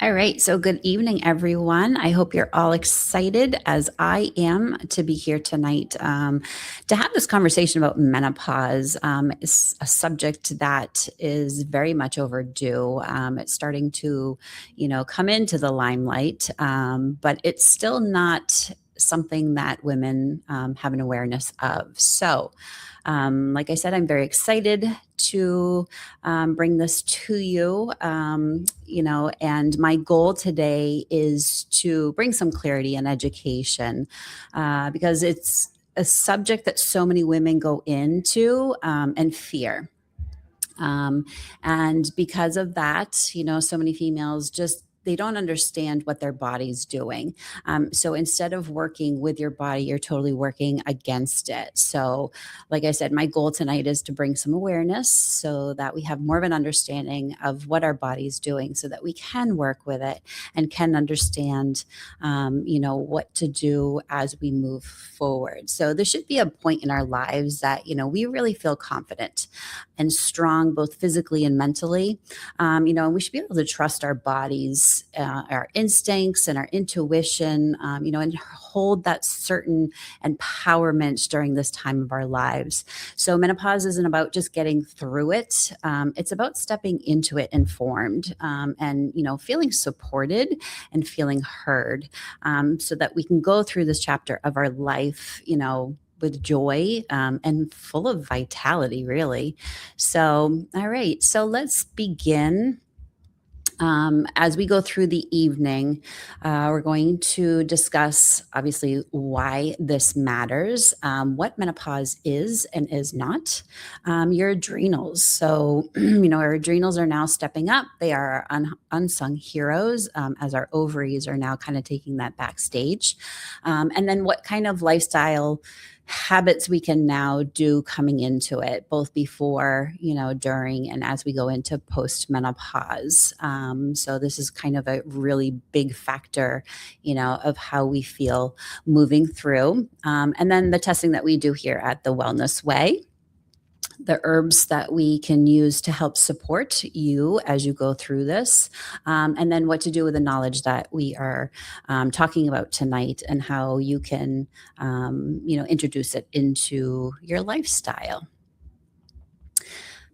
All right. So, good evening, everyone. I hope you're all excited, as I am, to be here tonight to have this conversation about menopause. It's a subject that is very much overdue. It's starting to, come into the limelight, but it's still not something that women have an awareness of. So, like I said, I'm very excited to bring this to you. And my goal today is to bring some clarity and education because it's a subject that so many women go into and fear. Um, and because of that, so many females just they don't understand what their body's doing. So instead of working with your body, you're totally working against it. So, like I said, my goal tonight is to bring some awareness so that we have more of an understanding of what our body's doing so that we can work with it and can understand, what to do as we move forward. So, there should be a point in our lives that, we really feel confident and strong, both physically and mentally. And we should be able to trust our bodies, our instincts, and our intuition, and hold that certain empowerment during this time of our lives. So, menopause isn't about just getting through it, it's about stepping into it informed and, feeling supported and feeling heard so that we can go through this chapter of our life, with joy and full of vitality, really. So, all right. So let's begin. As we go through the evening, we're going to discuss, obviously, why this matters, what menopause is and is not, your adrenals. So, our adrenals are now stepping up. They are unsung heroes as our ovaries are now kind of taking that backstage. And then what kind of lifestyle habits we can now do coming into it, both before, during, and as we go into postmenopause. So this is kind of a really big factor, of how we feel moving through. And then the testing that we do here at the Wellness Way, the herbs that we can use to help support you as you go through this, and then what to do with the knowledge that we are talking about tonight and how you can, introduce it into your lifestyle.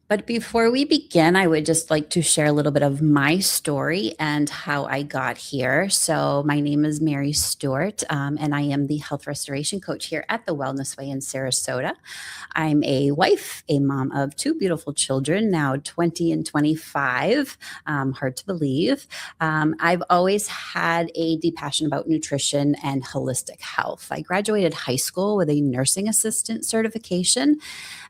But before we begin, I would just like to share a little bit of my story and how I got here. So, my name is Mary Stewart, and I am the health restoration coach here at the Wellness Way in Sarasota. I'm a wife, a mom of two beautiful children, now 20 and 25. Hard to believe. I've always had a deep passion about nutrition and holistic health. I graduated high school with a nursing assistant certification,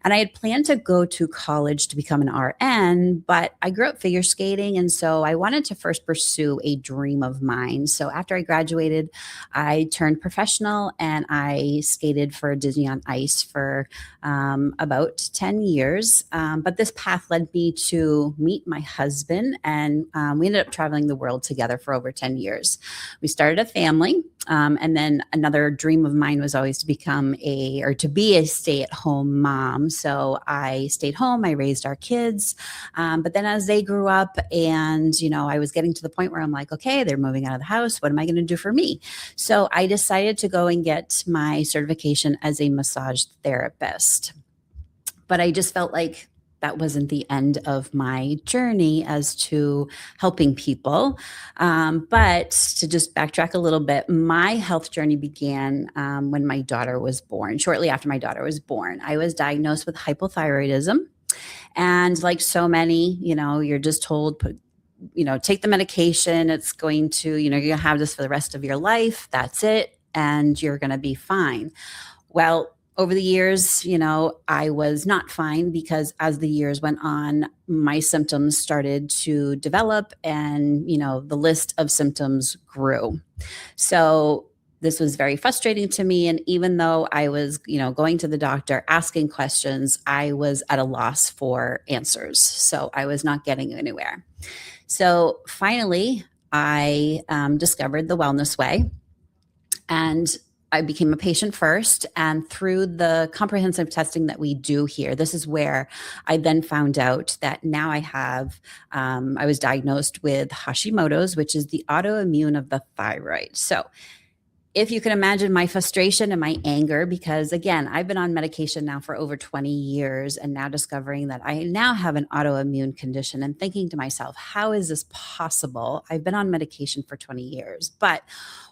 and I had planned to go to college to become an RN, but I grew up figure skating. And so I wanted to first pursue a dream of mine. So after I graduated, I turned professional and I skated for Disney on Ice for about 10 years. But this path led me to meet my husband, and we ended up traveling the world together for over 10 years. We started a family. And then another dream of mine was always to be a stay-at-home mom. So I stayed home, I raised our kids. But then as they grew up and, I was getting to the point where I'm like, okay, they're moving out of the house. What am I going to do for me? So I decided to go and get my certification as a massage therapist. But I just felt like that wasn't the end of my journey as to helping people. But to just backtrack a little bit, my health journey began when my daughter was born. Shortly after my daughter was born, I was diagnosed with hypothyroidism. And like so many, you're just told, take the medication. It's going to, you're going to have this for the rest of your life. That's it. And you're going to be fine. Well, over the years, I was not fine because as the years went on, my symptoms started to develop and, the list of symptoms grew. So this was very frustrating to me. And even though I was, going to the doctor, asking questions, I was at a loss for answers. So I was not getting anywhere. So finally, I discovered the Wellness Way. And I became a patient first, and through the comprehensive testing that we do here, this is where I then found out that now I was diagnosed with Hashimoto's, which is the autoimmune of the thyroid. So if you can imagine my frustration and my anger, because again, I've been on medication now for over 20 years and now discovering that I now have an autoimmune condition and thinking to myself, how is this possible? I've been on medication for 20 years. But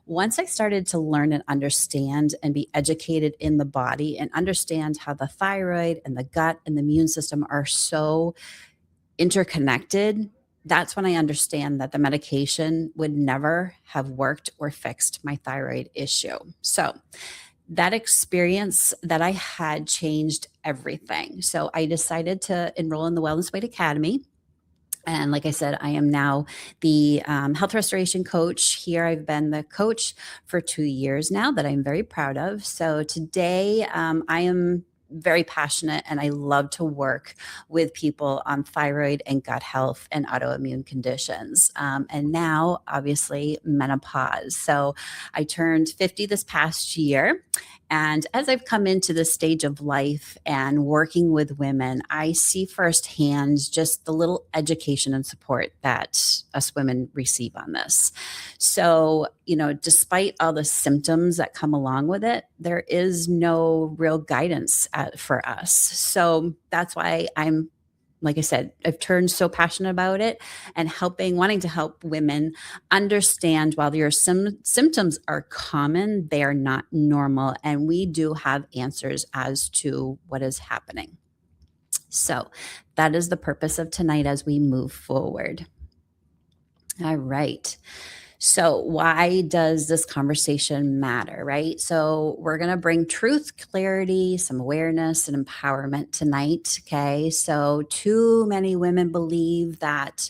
once I started to learn and understand and be educated in the body and understand how the thyroid and the gut and the immune system are so interconnected, that's when I understand that the medication would never have worked or fixed my thyroid issue. So that experience that I had changed everything. So I decided to enroll in the Wellness Weight Academy. And like I said, I am now the health restoration coach here. I've been the coach for 2 years now that I'm very proud of. So today I am very passionate and I love to work with people on thyroid and gut health and autoimmune conditions. And now, obviously, menopause. So I turned 50 this past year. And as I've come into this stage of life and working with women, I see firsthand just the little education and support that us women receive on this. So, despite all the symptoms that come along with it, there is no real guidance for us. So that's why like I said, I've turned so passionate about it and wanting to help women understand while your symptoms are common, they are not normal. And we do have answers as to what is happening. So that is the purpose of tonight as we move forward. All right. So, why does this conversation matter, right? So, we're going to bring truth, clarity, some awareness, and empowerment tonight. Okay. So, too many women believe that,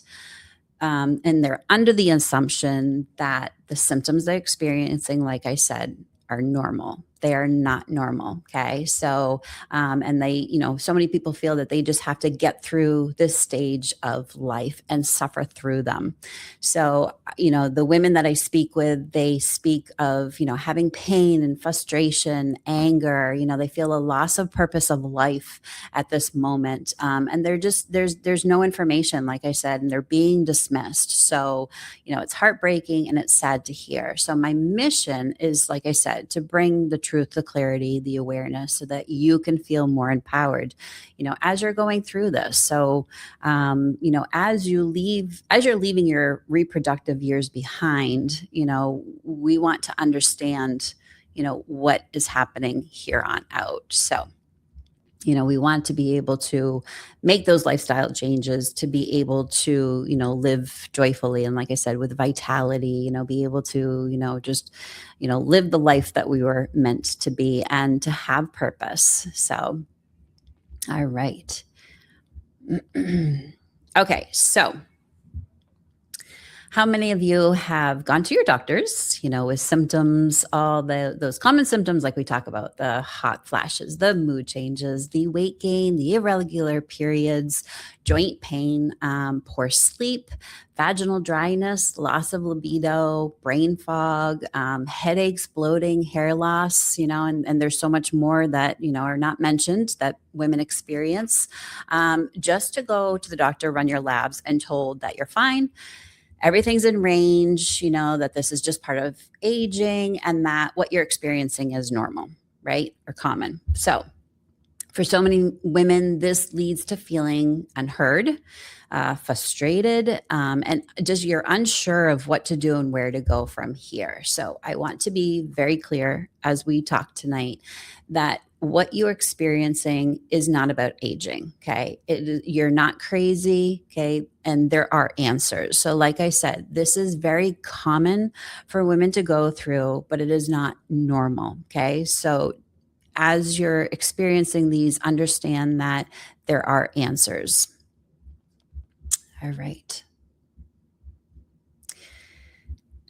and they're under the assumption that the symptoms they're experiencing, like I said, are normal. They are not normal. Okay. So, and so many people feel that they just have to get through this stage of life and suffer through them. So, the women that I speak with, they speak of, having pain and frustration, anger, they feel a loss of purpose of life at this moment. And there's no information, like I said, and they're being dismissed. So, it's heartbreaking and it's sad to hear. So my mission is, like I said, to bring the truth, the clarity, the awareness so that you can feel more empowered, as you're going through this. So, as you're leaving your reproductive years behind, we want to understand, what is happening here on out. So, we want to be able to make those lifestyle changes to be able to, live joyfully. And like I said, with vitality, be able to, just, live the life that we were meant to be and to have purpose. So, all right. Okay. So, how many of you have gone to your doctors, with symptoms, all those common symptoms like we talk about, the hot flashes, the mood changes, the weight gain, the irregular periods, joint pain, poor sleep, vaginal dryness, loss of libido, brain fog, headaches, bloating, hair loss, and there's so much more that, are not mentioned that women experience. Just to go to the doctor, run your labs and told that you're fine, everything's in range, that this is just part of aging and that what you're experiencing is normal, right? Or common. So for so many women, this leads to feeling unheard, frustrated, and just you're unsure of what to do and where to go from here. So I want to be very clear as we talk tonight that what you're experiencing is not about aging. Okay. You're not crazy. Okay. And there are answers. So like I said, this is very common for women to go through, but it is not normal. Okay. So as you're experiencing these, understand that there are answers. All right.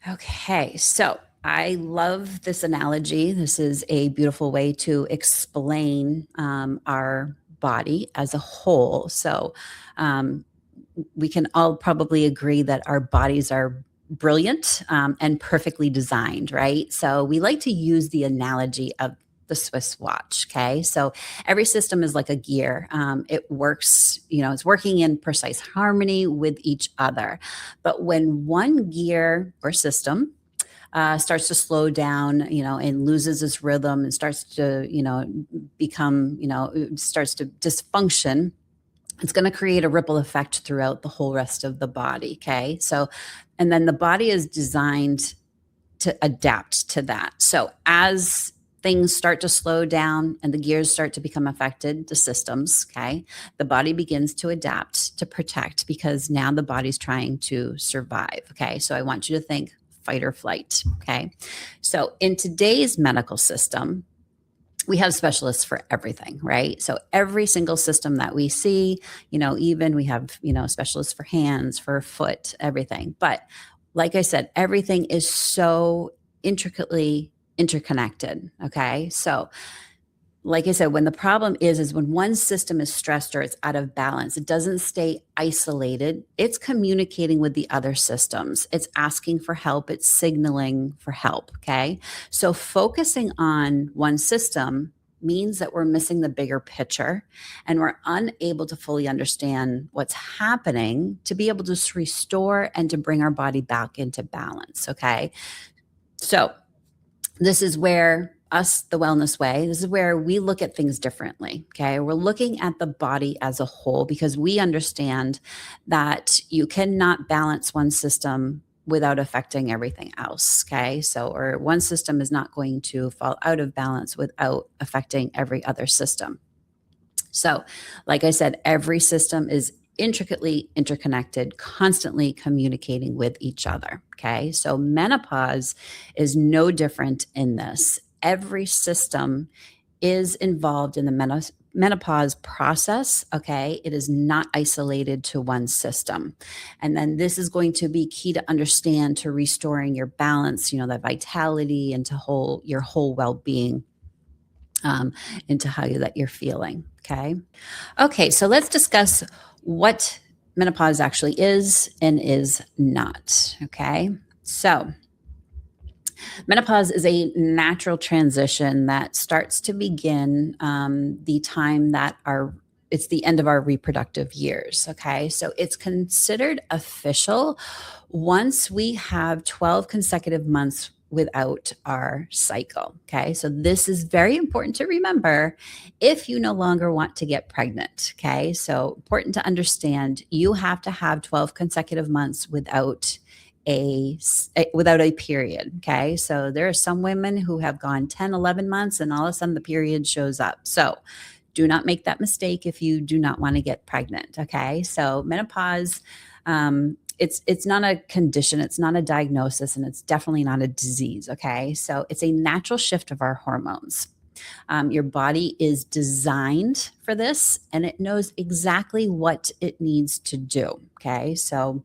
Okay. So I love this analogy. This is a beautiful way to explain our body as a whole. So we can all probably agree that our bodies are brilliant and perfectly designed, right? So we like to use the analogy of the Swiss watch. Okay. So every system is like a gear. It works, it's working in precise harmony with each other. But when one gear or system starts to slow down, and loses its rhythm and starts to, become, starts to dysfunction, it's going to create a ripple effect throughout the whole rest of the body. Okay. So, and then the body is designed to adapt to that. So as things start to slow down and the gears start to become affected, the systems, okay, the body begins to adapt to protect because now the body's trying to survive. Okay. So I want you to think fight or flight. Okay. So in today's medical system, we have specialists for everything, right? So every single system that we see, even we have, specialists for hands, for foot, everything. But like I said, everything is so intricately interconnected. Okay. So like I said, when the problem is when one system is stressed or it's out of balance, it doesn't stay isolated. It's communicating with the other systems. It's asking for help. It's signaling for help. Okay. So focusing on one system means that we're missing the bigger picture and we're unable to fully understand what's happening to be able to restore and to bring our body back into balance. Okay. So this is where the wellness way, this is where we look at things differently. Okay. We're looking at the body as a whole because we understand that you cannot balance one system without affecting everything else. Okay. So, or one system is not going to fall out of balance without affecting every other system. So, like I said, every system is intricately interconnected, constantly communicating with each other. Okay. So, menopause is no different in this. Every system is involved in the menopause process. Okay. It is not isolated to one system. And then this is going to be key to understand to restoring your balance, that vitality and to your whole well being. Into how that you're feeling. Okay. Okay. So let's discuss what menopause actually is and is not. Okay. So menopause is a natural transition that starts to begin the time that it's the end of our reproductive years. Okay. So it's considered official once we have 12 consecutive months without our cycle. Okay. So this is very important to remember if you no longer want to get pregnant. Okay. So important to understand you have to have 12 consecutive months without a period. Okay. So there are some women who have gone 10, 11 months and all of a sudden the period shows up. So do not make that mistake if you do not want to get pregnant. Okay. So menopause, it's not a condition, it's not a diagnosis, and it's definitely not a disease. Okay. So it's a natural shift of our hormones. Your body is designed for this and it knows exactly what it needs to do. Okay. So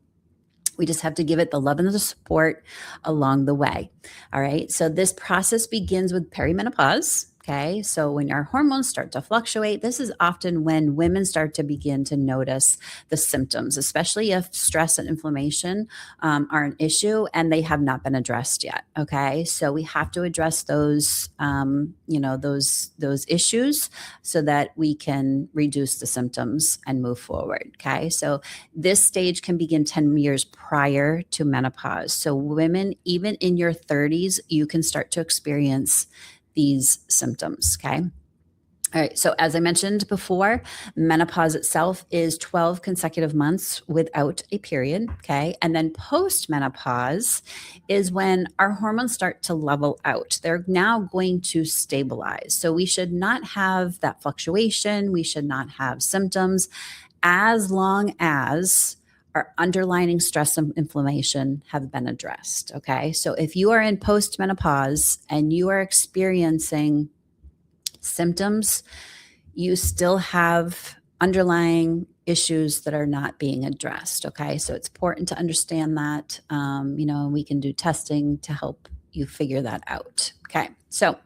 we just have to give it the love and the support along the way. All right. So this process begins with perimenopause. Okay. So when our hormones start to fluctuate, this is often when women start to begin to notice the symptoms, especially if stress and inflammation are an issue and they have not been addressed yet. Okay. So we have to address those, those issues so that we can reduce the symptoms and move forward. Okay. So this stage can begin 10 years prior to menopause. So women, even in your 30s, you can start to experience these symptoms. Okay. All right. So as I mentioned before, menopause itself is 12 consecutive months without a period. Okay. And then post-menopause is when our hormones start to level out. They're now going to stabilize. So we should not have that fluctuation. We should not have symptoms as long as our underlying stress and inflammation have been addressed. Okay. So if you are in post-menopause and you are experiencing symptoms, you still have underlying issues that are not being addressed. Okay. So it's important to understand that, we can do testing to help you figure that out. Okay. So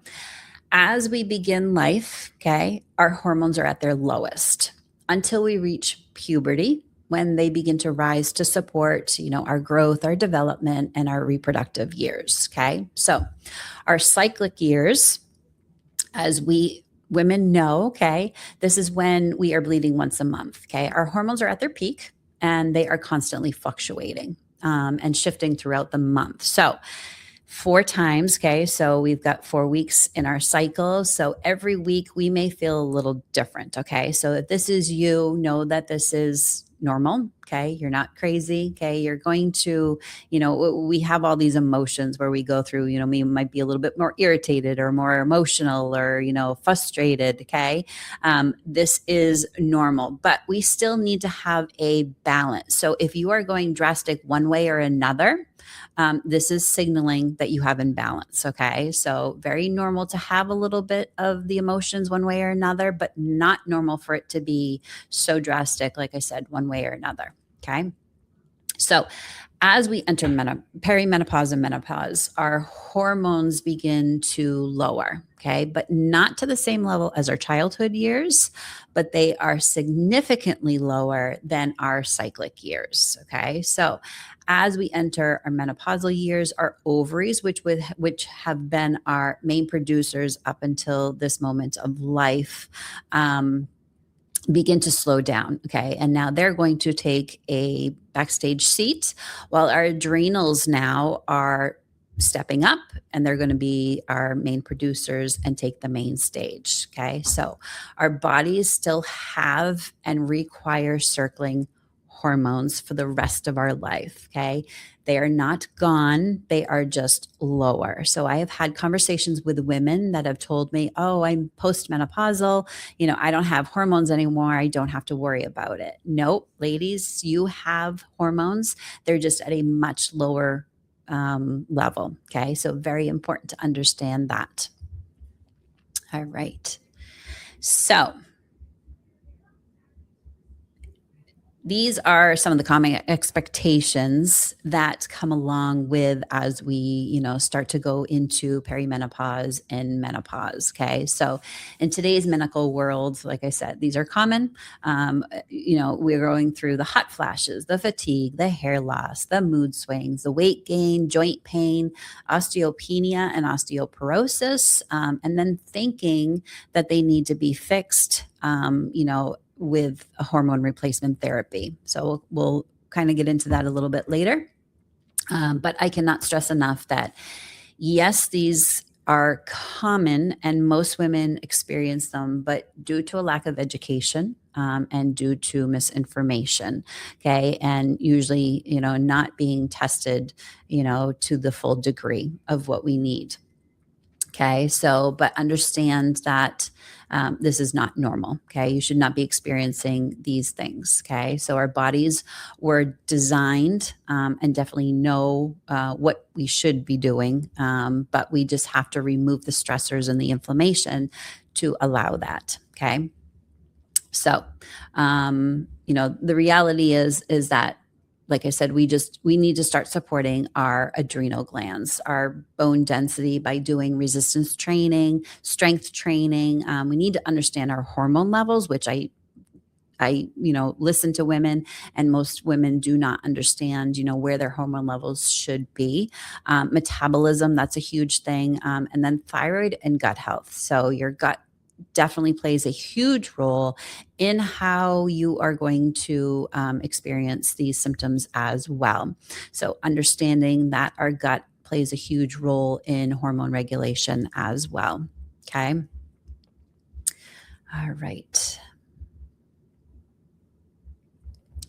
as we begin life, okay, our hormones are at their lowest until we reach puberty, when they begin to rise to support, our growth, our development, and our reproductive years. Okay. So our cyclic years, as we women know, okay, this is when we are bleeding once a month. Okay. Our hormones are at their peak and they are constantly fluctuating and shifting throughout the month. So 4 times. Okay. So we've got 4 weeks in our cycle. So every week we may feel a little different. Okay. So if this is you, know that this is normal. Okay. You're not crazy. Okay. You're going to, we have all these emotions where we go through, we might be a little bit more irritated or more emotional or, frustrated. Okay. This is normal, but we still need to have a balance. So if you are going drastic one way or another, this is signaling that you have imbalance. Okay. So very normal to have a little bit of the emotions one way or another, but not normal for it to be so drastic, like I said, one way or another. Okay. So as we enter perimenopause and menopause, our hormones begin to lower. Okay. But not to the same level as our childhood years, but they are significantly lower than our cyclic years. Okay. So as we enter our menopausal years, our ovaries, which have been our main producers up until this moment of life, begin to slow down. Okay. And now they're going to take a backstage seat while our adrenals now are stepping up and they're going to be our main producers and take the main stage. Okay. So our bodies still have and require circling hormones for the rest of our life. Okay. They are not gone. They are just lower. So I have had conversations with women that have told me, oh, I'm postmenopausal. I don't have hormones anymore. I don't have to worry about it. Nope, ladies, you have hormones. They're just at a much lower level. Okay. So very important to understand that. All right. So these are some of the common expectations that come along with as we, start to go into perimenopause and menopause. Okay. So in today's medical world, like I said, these are common. We're going through the hot flashes, the fatigue, the hair loss, the mood swings, the weight gain, joint pain, osteopenia and osteoporosis, and then thinking that they need to be fixed, with a hormone replacement therapy. So we'll kind of get into that a little bit later. But I cannot stress enough that yes, these are common and most women experience them, but due to a lack of education and due to misinformation, okay, and usually, not being tested, to the full degree of what we need. Okay. So, but understand that this is not normal. Okay. You should not be experiencing these things. Okay. So, our bodies were designed and definitely know what we should be doing, but we just have to remove the stressors and the inflammation to allow that. Okay. So, the reality is that, like I said, we need to start supporting our adrenal glands, our bone density by doing resistance training, strength training. We need to understand our hormone levels, which I listen to women, and most women do not understand, where their hormone levels should be. Metabolism, that's a huge thing. And then thyroid and gut health. So your gut definitely plays a huge role in how you are going to experience these symptoms as well. So understanding that our gut plays a huge role in hormone regulation as well. Okay. All right.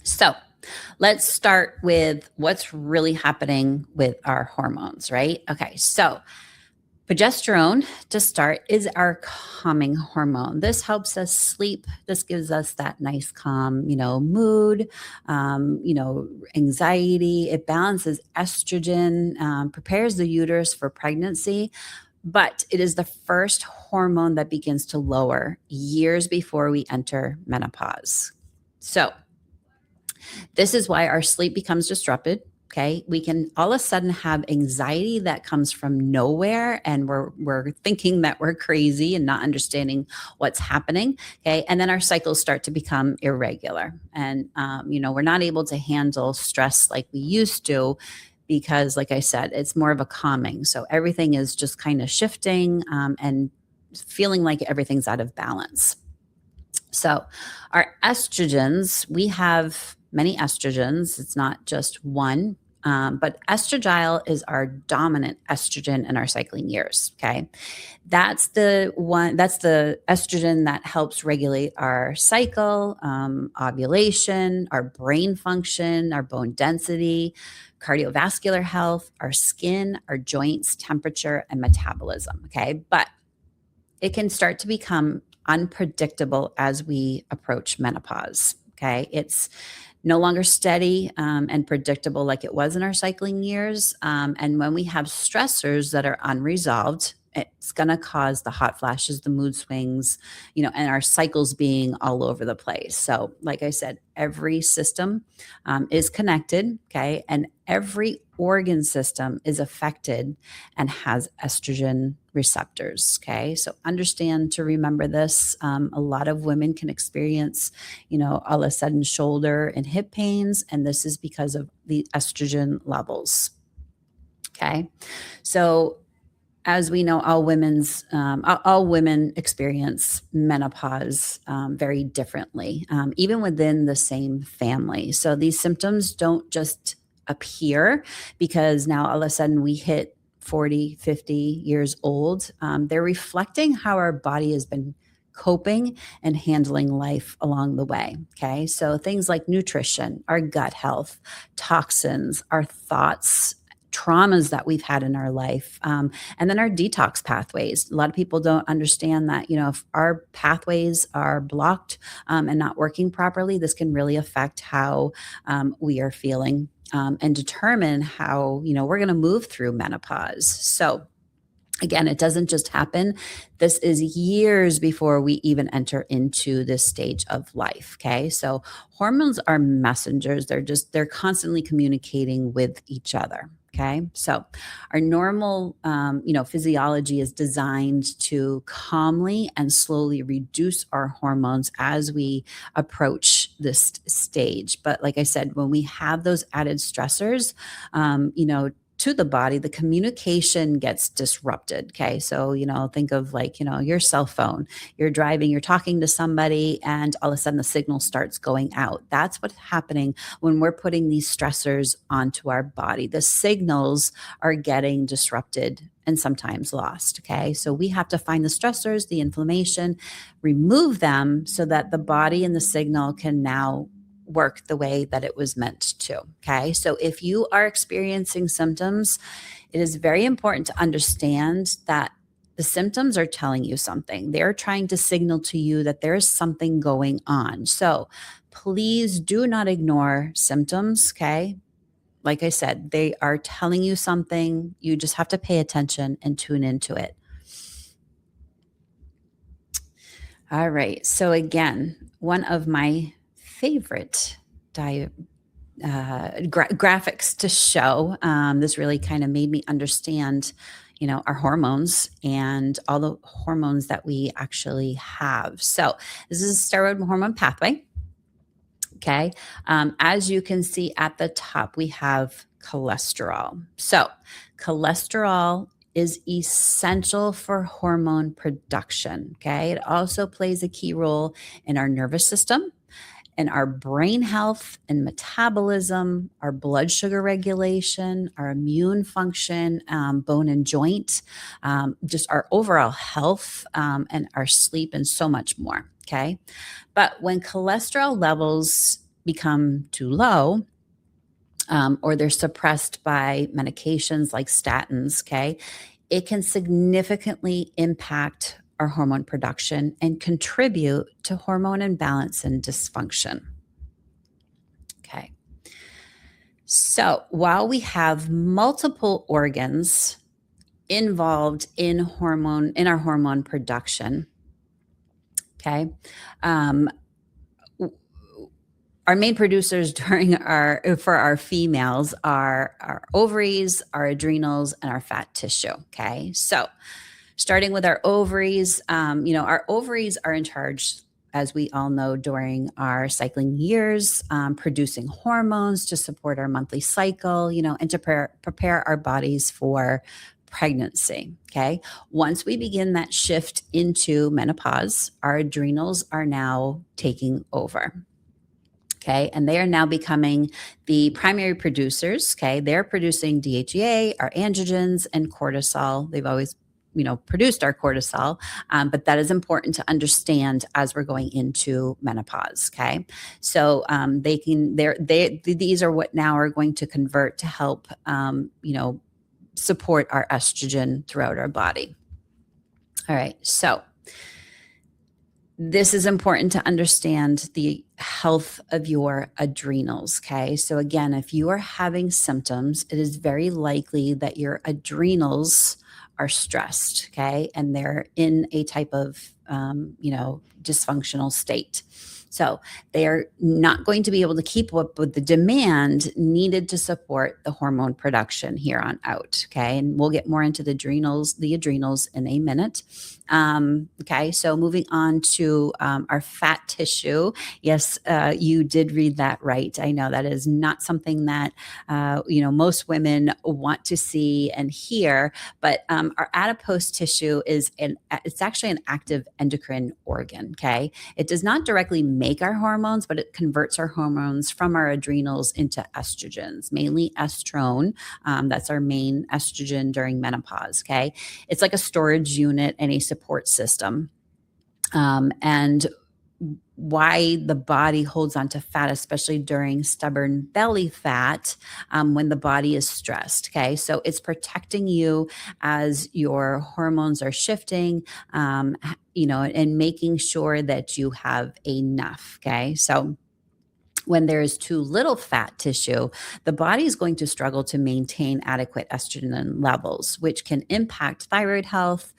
So let's start with what's really happening with our hormones, right? Okay. So progesterone, to start, is our calming hormone. This helps us sleep. This gives us that nice calm, mood, anxiety. It balances estrogen, prepares the uterus for pregnancy, but it is the first hormone that begins to lower years before we enter menopause. So this is why our sleep becomes disrupted. Okay. We can all of a sudden have anxiety that comes from nowhere, and we're thinking that we're crazy and not understanding what's happening. Okay. And then our cycles start to become irregular. And, we're not able to handle stress like we used to because, like I said, it's more of a calming. So everything is just kind of shifting and feeling like everything's out of balance. So, our estrogens, we have many estrogens. It's not just one, but estradiol is our dominant estrogen in our cycling years. Okay. That's the estrogen that helps regulate our cycle, ovulation, our brain function, our bone density, cardiovascular health, our skin, our joints, temperature, and metabolism. Okay. But it can start to become unpredictable as we approach menopause. Okay. It's no longer steady and predictable like it was in our cycling years. And when we have stressors that are unresolved, it's going to cause the hot flashes, the mood swings, and our cycles being all over the place. So, like I said, every system is connected, okay? And every organ system is affected and has estrogen receptors, okay? So, understand to remember this. A lot of women can experience, all of a sudden shoulder and hip pains, and this is because of the estrogen levels, okay? So, as we know, all women experience menopause very differently, even within the same family. So these symptoms don't just appear because now all of a sudden we hit 40, 50 years old. They're reflecting how our body has been coping and handling life along the way. Okay. So things like nutrition, our gut health, toxins, our thoughts, traumas that we've had in our life, and then our detox pathways. A lot of people don't understand that, if our pathways are blocked and not working properly, this can really affect how we are feeling and determine how, we're going to move through menopause. So, again, it doesn't just happen. This is years before we even enter into this stage of life. Okay. So hormones are messengers. They're constantly communicating with each other. Okay. So our normal, physiology is designed to calmly and slowly reduce our hormones as we approach this stage. But like I said, when we have those added stressors, to the body, the communication gets disrupted. Okay. So, think of like, your cell phone, you're driving, you're talking to somebody, and all of a sudden the signal starts going out. That's what's happening when we're putting these stressors onto our body. The signals are getting disrupted and sometimes lost. Okay. So we have to find the stressors, the inflammation, remove them so that the body and the signal can now work the way that it was meant to. Okay. So if you are experiencing symptoms, it is very important to understand that the symptoms are telling you something. They're trying to signal to you that there is something going on. So please do not ignore symptoms. Okay. Like I said, they are telling you something. You just have to pay attention and tune into it. All right. So again, one of my favorite graphics to show. This really kind of made me understand, our hormones and all the hormones that we actually have. So this is a steroid hormone pathway. Okay. As you can see at the top, we have cholesterol. So cholesterol is essential for hormone production. Okay. It also plays a key role in our nervous system, in our brain health and metabolism, our blood sugar regulation, our immune function, bone and joint, just our overall health, and our sleep, and so much more. Okay. But when cholesterol levels become too low, or they're suppressed by medications like statins, okay, it can significantly impact our hormone production and contribute to hormone imbalance and dysfunction. Okay. So while we have multiple organs involved in our hormone production, okay, our main producers for our females are our ovaries, our adrenals, and our fat tissue. Okay. So starting with our ovaries, our ovaries are in charge, as we all know, during our cycling years, producing hormones to support our monthly cycle, and to prepare our bodies for pregnancy. Okay. Once we begin that shift into menopause, our adrenals are now taking over. Okay. And they are now becoming the primary producers. Okay. They're producing DHEA, our androgens, and cortisol. They've always produced our cortisol, but that is important to understand as we're going into menopause. Okay, so these are what now are going to convert to help support our estrogen throughout our body. All right, so this is important to understand the health of your adrenals. Okay. So, again, if you are having symptoms, it is very likely that your adrenals are stressed. Okay. And they're in a type of, dysfunctional state. So they are not going to be able to keep up with the demand needed to support the hormone production here on out. Okay. And we'll get more into the adrenals in a minute. Okay. So moving on to our fat tissue. Yes, you did read that right. I know that is not something that, most women want to see and hear, but our adipose tissue it's actually an active endocrine organ. Okay. It does not directly make our hormones, but it converts our hormones from our adrenals into estrogens, mainly estrone. That's our main estrogen during menopause. Okay. It's like a storage unit and a support system. And why the body holds onto fat, especially during stubborn belly fat, when the body is stressed. Okay. So it's protecting you as your hormones are shifting, and making sure that you have enough. Okay. So when there is too little fat tissue, the body is going to struggle to maintain adequate estrogen levels, which can impact thyroid health,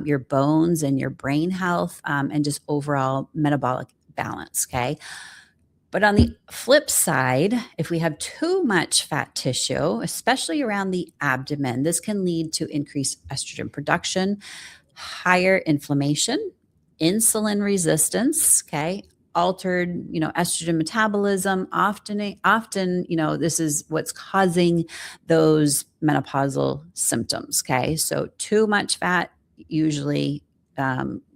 your bones and your brain health, and just overall metabolic balance. Okay. But on the flip side, if we have too much fat tissue, especially around the abdomen, this can lead to increased estrogen production, higher inflammation, insulin resistance. Okay. Altered, estrogen metabolism. Often, this is what's causing those menopausal symptoms. Okay. So too much fat usually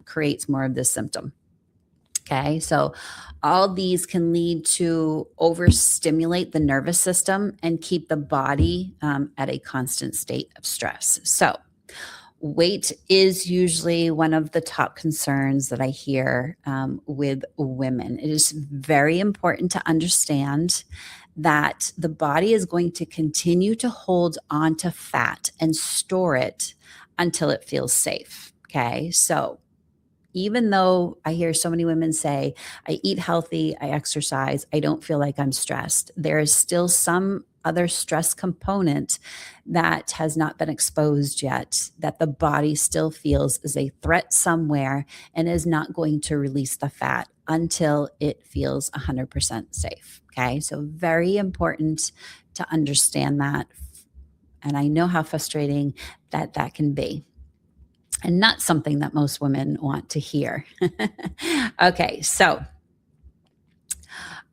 creates more of this symptom. Okay. So all these can lead to overstimulate the nervous system and keep the body at a constant state of stress. So weight is usually one of the top concerns that I hear with women. It is very important to understand that the body is going to continue to hold on to fat and store it until it feels safe. Okay. So even though I hear so many women say, I eat healthy, I exercise, I don't feel like I'm stressed, there is still some other stress component that has not been exposed yet, that the body still feels is a threat somewhere and is not going to release the fat until it feels 100% safe. Okay. So very important to understand that. And I know how frustrating that can be, and not something that most women want to hear. Okay, so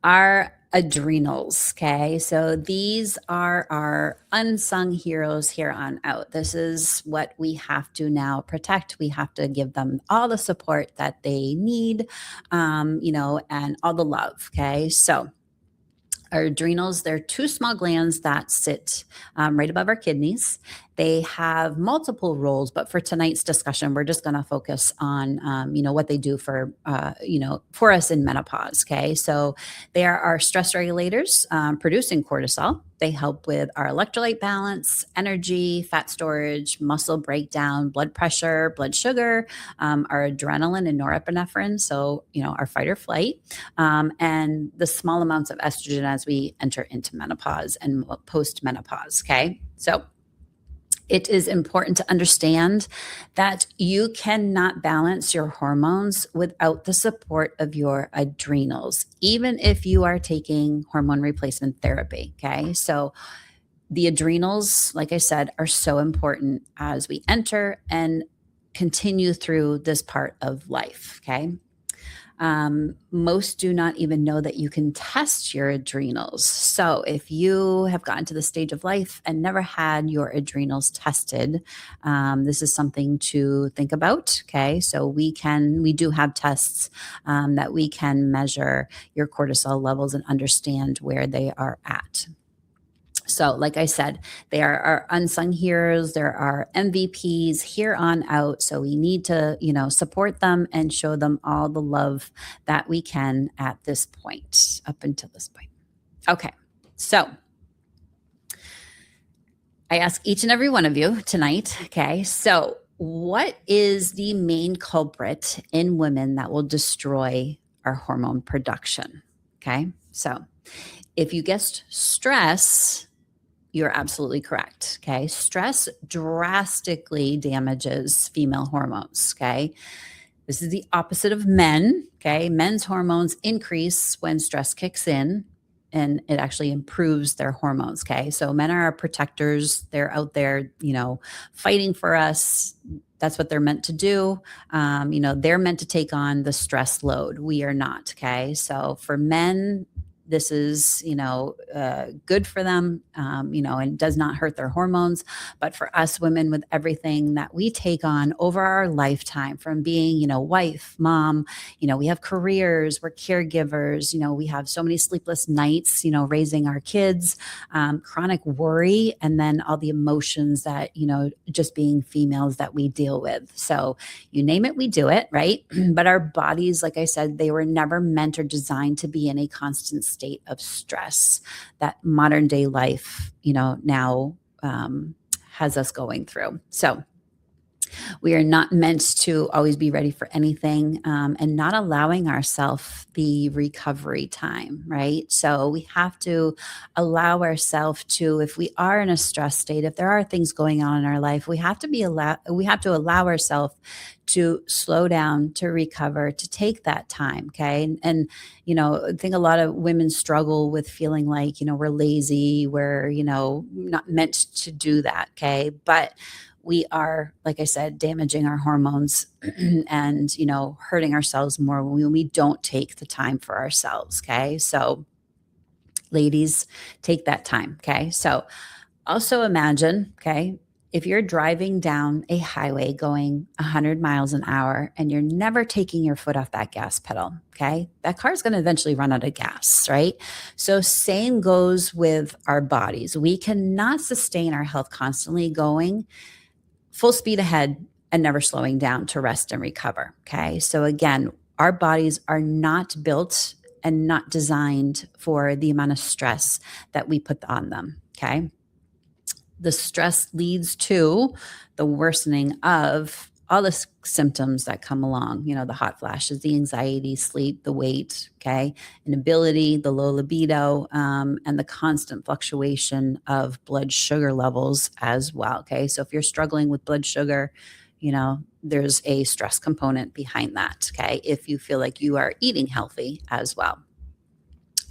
our adrenals. Okay, so these are our unsung heroes here on out. This is what we have to now protect. We have to give them all the support that they need, and all the love. Okay, so our adrenals, they're two small glands that sit right above our kidneys. They have multiple roles, but for tonight's discussion, we're just going to focus on, what they do for us in menopause. Okay. So they are our stress regulators, producing cortisol. They help with our electrolyte balance, energy, fat storage, muscle breakdown, blood pressure, blood sugar, our adrenaline and norepinephrine. So, our fight or flight, and the small amounts of estrogen as we enter into menopause and post menopause. Okay. So It is important to understand that you cannot balance your hormones without the support of your adrenals, even if you are taking hormone replacement therapy. Okay. So, the adrenals, like I said, are so important as we enter and continue through this part of life. Okay. Most do not even know that you can test your adrenals. So, if you have gotten to the stage of life and never had your adrenals tested, this is something to think about. Okay, so we do have tests that we can measure your cortisol levels and understand where they are at. So, like I said, they are our unsung heroes. They're our MVPs here on out. So we need to, support them and show them all the love that we can at this point, up until this point. Okay. So I ask each and every one of you tonight. Okay. So, what is the main culprit in women that will destroy our hormone production? Okay. So, if you guessed stress, you're absolutely correct. Okay. Stress drastically damages female hormones. Okay. This is the opposite of men. Okay. Men's hormones increase when stress kicks in and it actually improves their hormones. Okay. So men are our protectors. They're out there, fighting for us. That's what they're meant to do. They're meant to take on the stress load. We are not. Okay. So for men, this is, good for them, and does not hurt their hormones. But for us women, with everything that we take on over our lifetime, from being, wife, mom, we have careers, we're caregivers, we have so many sleepless nights, raising our kids, chronic worry, and then all the emotions that, just being females that we deal with. So you name it, we do it, right? But our bodies, like I said, they were never meant or designed to be in a constant state of stress that modern day life, now has us going through. So we are not meant to always be ready for anything, and not allowing ourselves the recovery time, right? So we have to allow ourselves to, if we are in a stress state, if there are things going on in our life, we have to allow ourselves to slow down, to recover, to take that time. Okay. And I think a lot of women struggle with feeling like, we're lazy, we're, not meant to do that. Okay. But we are, like I said, damaging our hormones and, hurting ourselves more when we don't take the time for ourselves. Okay. So, ladies, take that time. Okay. So, also imagine, okay, if you're driving down a highway going 100 miles an hour and you're never taking your foot off that gas pedal, okay, that car is going to eventually run out of gas, right? So, same goes with our bodies. We cannot sustain our health constantly going full speed ahead and never slowing down to rest and recover. Okay. So again, our bodies are not built and not designed for the amount of stress that we put on them. Okay. The stress leads to the worsening of all the symptoms that come along, the hot flashes, the anxiety, sleep, the weight, okay, inability, the low libido, and the constant fluctuation of blood sugar levels as well. Okay. So if you're struggling with blood sugar, there's a stress component behind that. Okay. If you feel like you are eating healthy as well.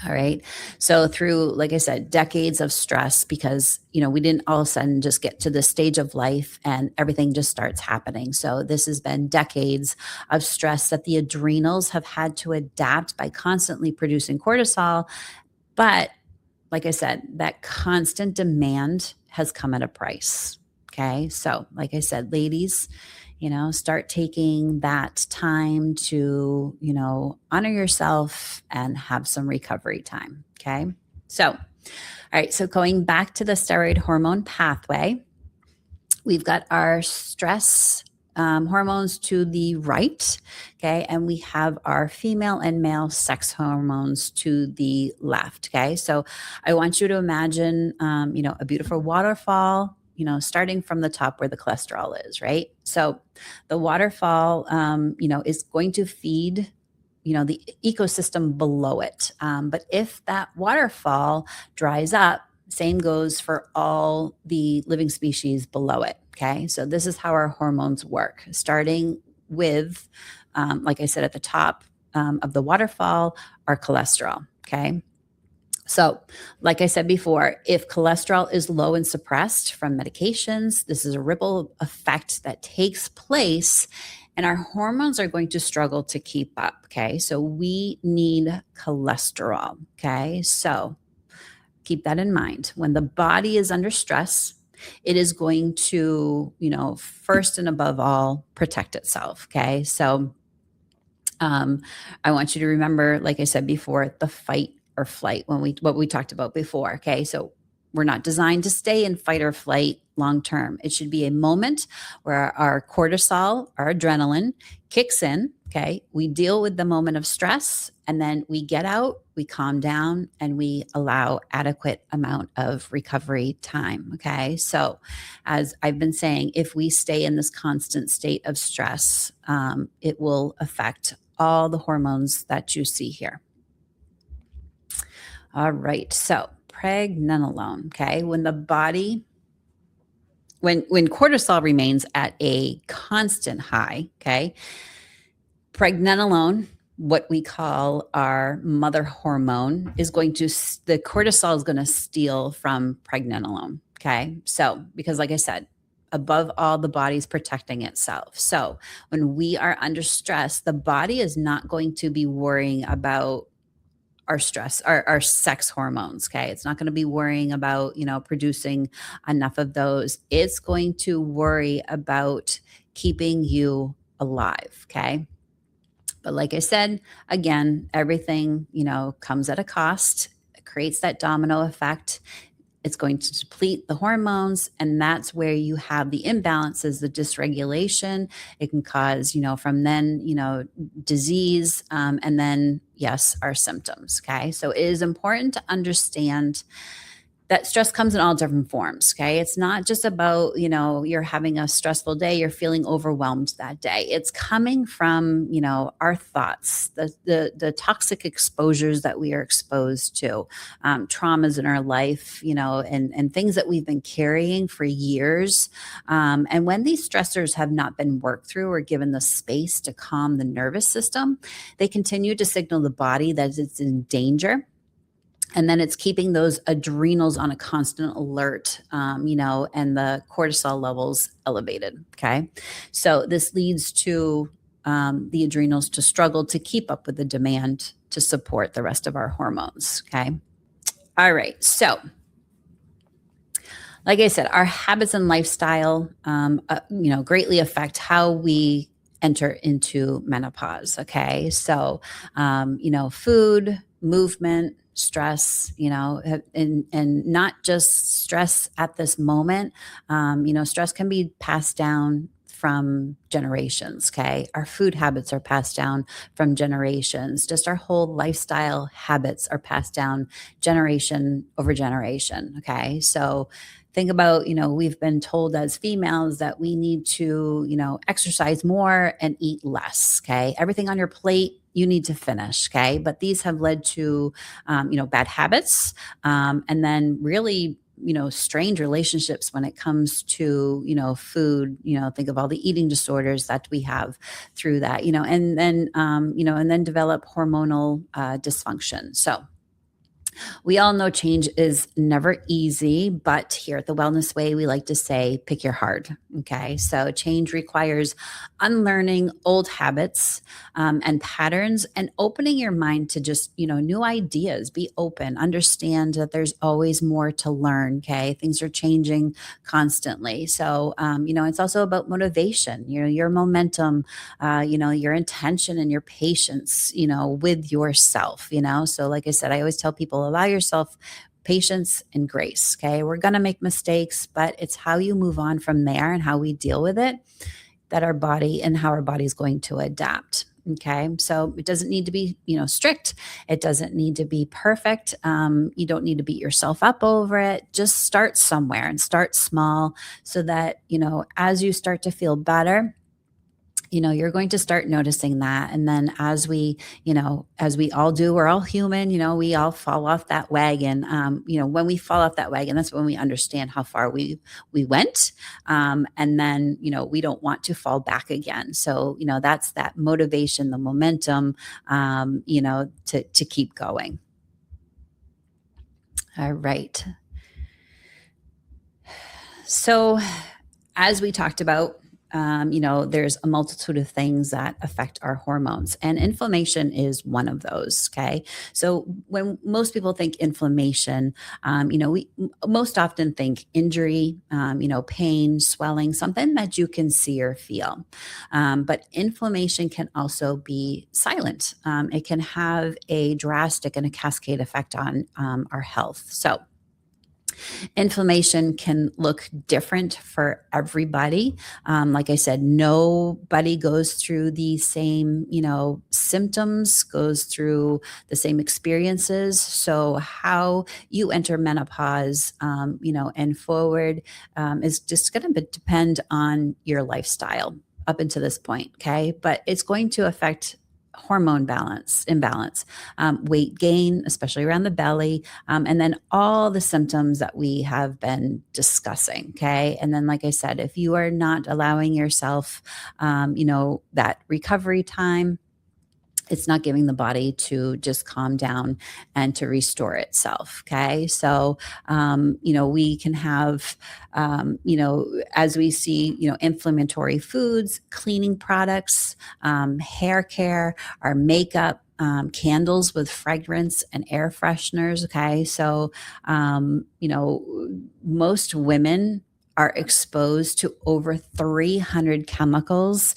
All right. So through, like I said, decades of stress, because, we didn't all of a sudden just get to this stage of life and everything just starts happening. So this has been decades of stress that the adrenals have had to adapt by constantly producing cortisol. But like I said, that constant demand has come at a price. Okay. So, like I said, ladies, start taking that time to, honor yourself and have some recovery time. Okay. So, all right. So, going back to the steroid hormone pathway, we've got our stress hormones to the right. Okay. And we have our female and male sex hormones to the left. Okay. So, I want you to imagine, a beautiful waterfall, starting from the top where the cholesterol is, right? So the waterfall, is going to feed, the ecosystem below it. But if that waterfall dries up, Same goes for all the living species below it. Okay. So this is how our hormones work, starting with, like I said, at the top of the waterfall, our cholesterol. Okay. So, like I said before, if cholesterol is low and suppressed from medications, this is a ripple effect that takes place, and our hormones are going to struggle to keep up. Okay. So, we need cholesterol. Okay. So, keep that in mind. When the body is under stress, it is going to, first and above all, protect itself. Okay. So, um, I want you to remember, like I said before, the fight or flight what we talked about before. Okay. So we're not designed to stay in fight or flight long term. It should be a moment where our cortisol, our adrenaline kicks in. Okay. We deal with the moment of stress and then we get out, we calm down, and we allow adequate amount of recovery time. Okay. So, as I've been saying, if we stay in this constant state of stress, it will affect all the hormones that you see here. All right. So, pregnenolone. Okay. When cortisol remains at a constant high, okay, pregnenolone, what we call our mother hormone, the cortisol is going to steal from pregnenolone. Okay. So, because like I said, above all, the body's protecting itself. So, when we are under stress, the body is not going to be worrying about our stress, our sex hormones. Okay. It's not going to be worrying about, producing enough of those. It's going to worry about keeping you alive. Okay. But like I said, again, everything, comes at a cost. It creates that domino effect. It's going to deplete the hormones, and that's where you have the imbalances, the dysregulation. It can cause, from then, disease, and then, yes, our symptoms. Okay. So it is important to understand that stress comes in all different forms. Okay. It's not just about, you're having a stressful day, you're feeling overwhelmed that day. It's coming from, our thoughts, the toxic exposures that we are exposed to, traumas in our life, and things that we've been carrying for years. And when these stressors have not been worked through or given the space to calm the nervous system, they continue to signal the body that it's in danger. And then it's keeping those adrenals on a constant alert, and the cortisol levels elevated. Okay. So this leads to the adrenals to struggle to keep up with the demand to support the rest of our hormones. Okay. All right. So, like I said, our habits and lifestyle, greatly affect how we enter into menopause. Okay. So, food, movement, stress, and not just stress at this moment. Stress can be passed down from generations. Okay. Our food habits are passed down from generations. Just our whole lifestyle habits are passed down generation over generation. Okay. So, think about, we've been told as females that we need to, exercise more and eat less. Okay. Everything on your plate, you need to finish. Okay. But these have led to, bad habits. And then really, strange relationships when it comes to, food, think of all the eating disorders that we have through that, and then develop hormonal dysfunction. So, we all know change is never easy, but here at the Wellness Way, we like to say, pick your heart. Okay. So change requires unlearning old habits and patterns and opening your mind to just, new ideas. Be open, understand that there's always more to learn. Okay. Things are changing constantly. So, it's also about motivation, your momentum, your intention and your patience, with yourself, So, like I said, I always tell people, allow yourself patience and grace. Okay. We're going to make mistakes, but it's how you move on from there and how we deal with it that our body and how our body is going to adapt. Okay. So it doesn't need to be, strict. It doesn't need to be perfect. You don't need to beat yourself up over it. Just start somewhere and start small so that, as you start to feel better, you're going to start noticing that. And then as we all do, we're all human, we all fall off that wagon. When we fall off that wagon, that's when we understand how far we went. And then, we don't want to fall back again. So, that's that motivation, the momentum, to keep going. All right. So, as we talked about, there's a multitude of things that affect our hormones, and inflammation is one of those. Okay. So when most people think inflammation, we most often think injury, pain, swelling, something that you can see or feel. But inflammation can also be silent. It can have a drastic and a cascade effect on our health. So, inflammation can look different for everybody. Like I said, nobody goes through the same, symptoms, goes through the same experiences. So how you enter menopause, and forward, is just going to depend on your lifestyle up until this point. Okay. But it's going to affect hormone imbalance, weight gain, especially around the belly, and then all the symptoms that we have been discussing. Okay. And then, like I said, if you are not allowing yourself, that recovery time, it's not giving the body to just calm down and to restore itself. Okay. So, we can have, as we see, inflammatory foods, cleaning products, hair care, our makeup, candles with fragrance and air fresheners. Okay. So, most women are exposed to over 300 chemicals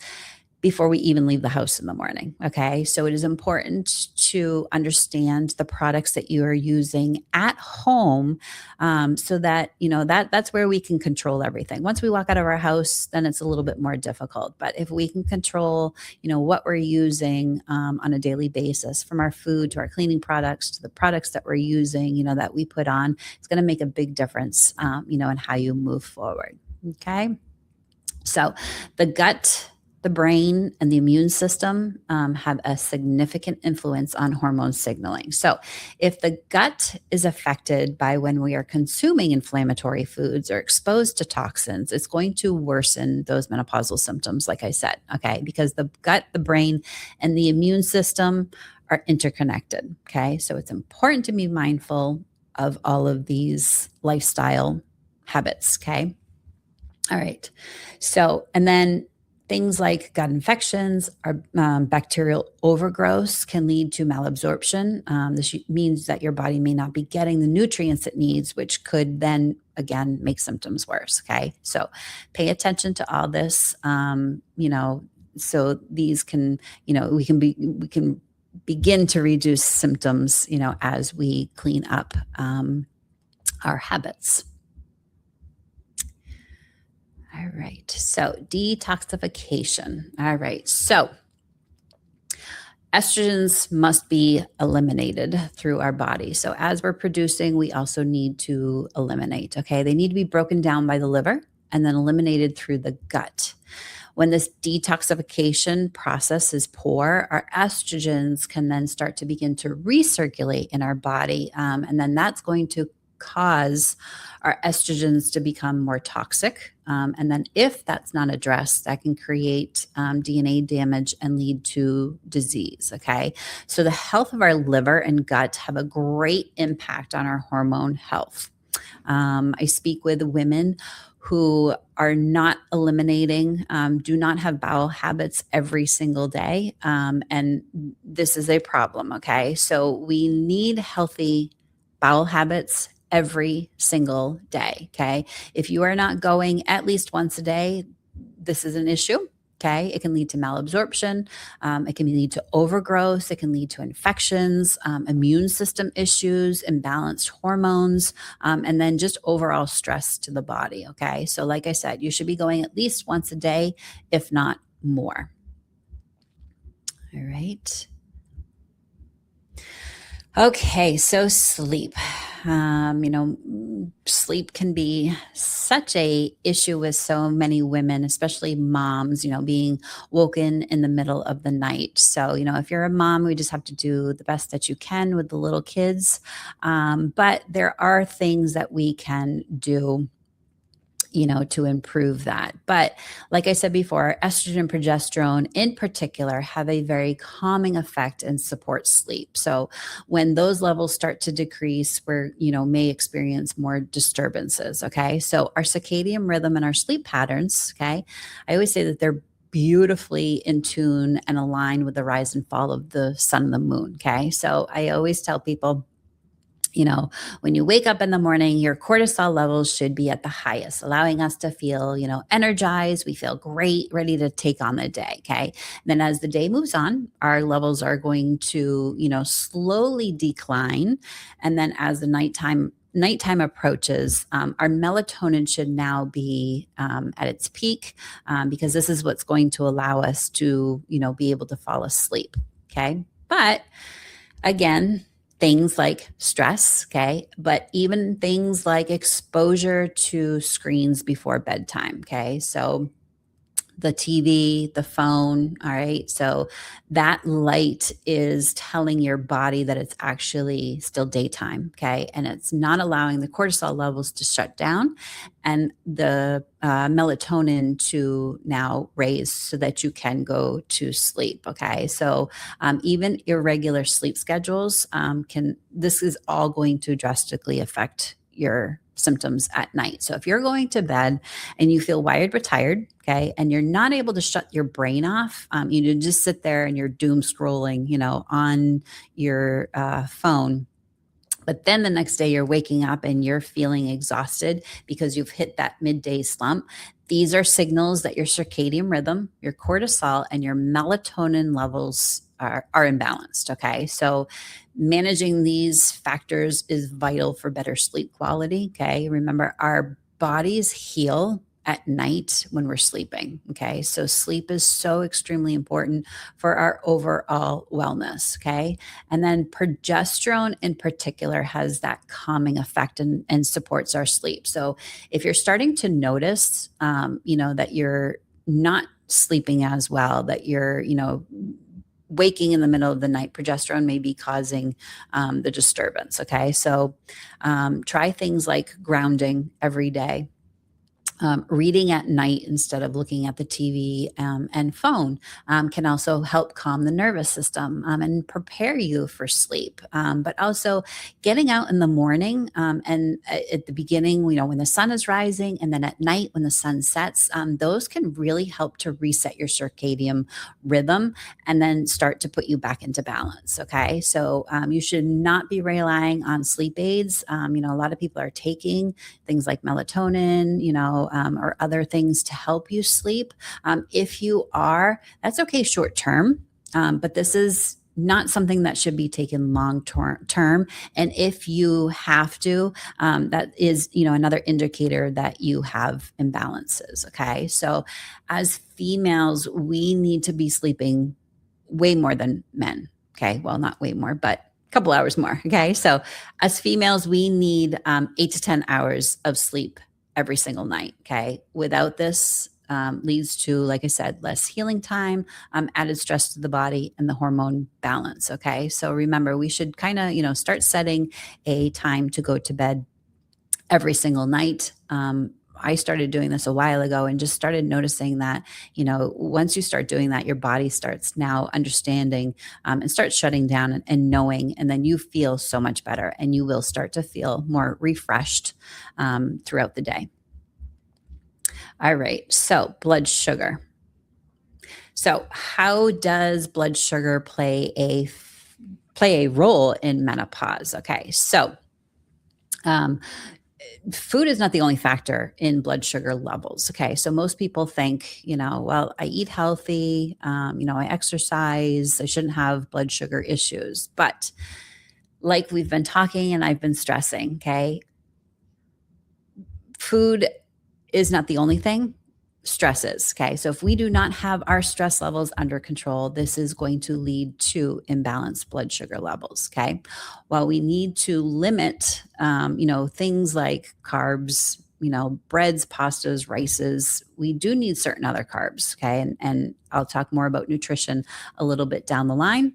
before we even leave the house in the morning. Okay. So it is important to understand the products that you are using at home, so that, that's where we can control everything. Once we walk out of our house, then it's a little bit more difficult. But if we can control, what we're using on a daily basis, from our food to our cleaning products to the products that we're using, that we put on, it's going to make a big difference, in how you move forward. Okay. So the gut, the brain, and the immune system have a significant influence on hormone signaling. So, if the gut is affected by when we are consuming inflammatory foods or exposed to toxins, it's going to worsen those menopausal symptoms, like I said, okay? Because the gut, the brain, and the immune system are interconnected, okay? So, it's important to be mindful of all of these lifestyle habits, okay? All right. So, and then things like gut infections or bacterial overgrowth can lead to malabsorption. This means that your body may not be getting the nutrients it needs, which could then again make symptoms worse. Okay. So pay attention to all this, so these can, we can begin to reduce symptoms, as we clean up our habits. All right. So detoxification. All right. So estrogens must be eliminated through our body. So as we're producing, we also need to eliminate. Okay. They need to be broken down by the liver and then eliminated through the gut. When this detoxification process is poor, our estrogens can then start to begin to recirculate in our body. And then that's going to cause our estrogens to become more toxic. And then if that's not addressed, that can create DNA damage and lead to disease. Okay. So the health of our liver and gut have a great impact on our hormone health. I speak with women who are not eliminating, do not have bowel habits every single day. And this is a problem. Okay. So we need healthy bowel habits every single day. Okay. If you are not going at least once a day, this is an issue. Okay. It can lead to malabsorption. It can lead to overgrowth. It can lead to infections, immune system issues, imbalanced hormones, and then just overall stress to the body. Okay. So, like I said, you should be going at least once a day, if not more. All right. Okay. So, sleep. sleep can be such a issue with so many women, especially moms, being woken in the middle of the night. So, if you're a mom, we just have to do the best that you can with the little kids. But there are things that we can do to improve that. But like I said before, estrogen and progesterone in particular have a very calming effect and support sleep. So when those levels start to decrease, we're, may experience more disturbances. Okay. So our circadian rhythm and our sleep patterns, okay, I always say that they're beautifully in tune and aligned with the rise and fall of the sun and the moon. Okay. So I always tell people, when you wake up in the morning, your cortisol levels should be at the highest, allowing us to feel, energized. We feel great, ready to take on the day. Okay. And then as the day moves on, our levels are going to, slowly decline. And then as the nighttime approaches, our melatonin should now be at its peak, because this is what's going to allow us to, be able to fall asleep. Okay. But again, things like stress, okay, but even things like exposure to screens before bedtime, okay, so the TV, the phone. All right. So that light is telling your body that it's actually still daytime. Okay. And it's not allowing the cortisol levels to shut down and the melatonin to now raise so that you can go to sleep. Okay. So even irregular sleep schedules this is all going to drastically affect your symptoms at night. So if you're going to bed and you feel wired but tired, okay, and you're not able to shut your brain off, you just sit there and you're doom scrolling, on your phone. But then the next day you're waking up and you're feeling exhausted because you've hit that midday slump. These are signals that your circadian rhythm, your cortisol, and your melatonin levels are imbalanced. Okay. So managing these factors is vital for better sleep quality. Okay. Remember, our bodies heal at night when we're sleeping. Okay. So sleep is so extremely important for our overall wellness. Okay. And then progesterone in particular has that calming effect and supports our sleep. So if you're starting to notice, that you're not sleeping as well, that you're, waking in the middle of the night, progesterone may be causing the disturbance. Okay. So try things like grounding every day. Reading at night instead of looking at the TV and phone can also help calm the nervous system and prepare you for sleep. But also getting out in the morning and at the beginning, when the sun is rising, and then at night when the sun sets, those can really help to reset your circadian rhythm and then start to put you back into balance. Okay. So you should not be relying on sleep aids. A lot of people are taking things like melatonin, or other things to help you sleep. If you are, that's okay short term, but this is not something that should be taken long term. And if you have to, that is, another indicator that you have imbalances. Okay. So as females, we need to be sleeping way more than men. Okay. Well, not way more, but a couple hours more. Okay. So as females, we need 8 to 10 hours of sleep every single night. Okay. Without this, leads to, like I said, less healing time, added stress to the body, and the hormone balance. Okay. So remember, we should kind of, start setting a time to go to bed every single night. I started doing this a while ago and just started noticing that, once you start doing that, your body starts now understanding and starts shutting down and knowing, and then you feel so much better and you will start to feel more refreshed throughout the day. All right. So blood sugar. So how does blood sugar play a role in menopause? Okay. So um, food is not the only factor in blood sugar levels. Okay. So most people think, well, I eat healthy, I exercise, I shouldn't have blood sugar issues. But like we've been talking and I've been stressing, okay, food is not the only thing. stress is. Okay. So if we do not have our stress levels under control, this is going to lead to imbalanced blood sugar levels. Okay. While we need to limit, things like carbs, breads, pastas, rices, we do need certain other carbs. Okay. And I'll talk more about nutrition a little bit down the line.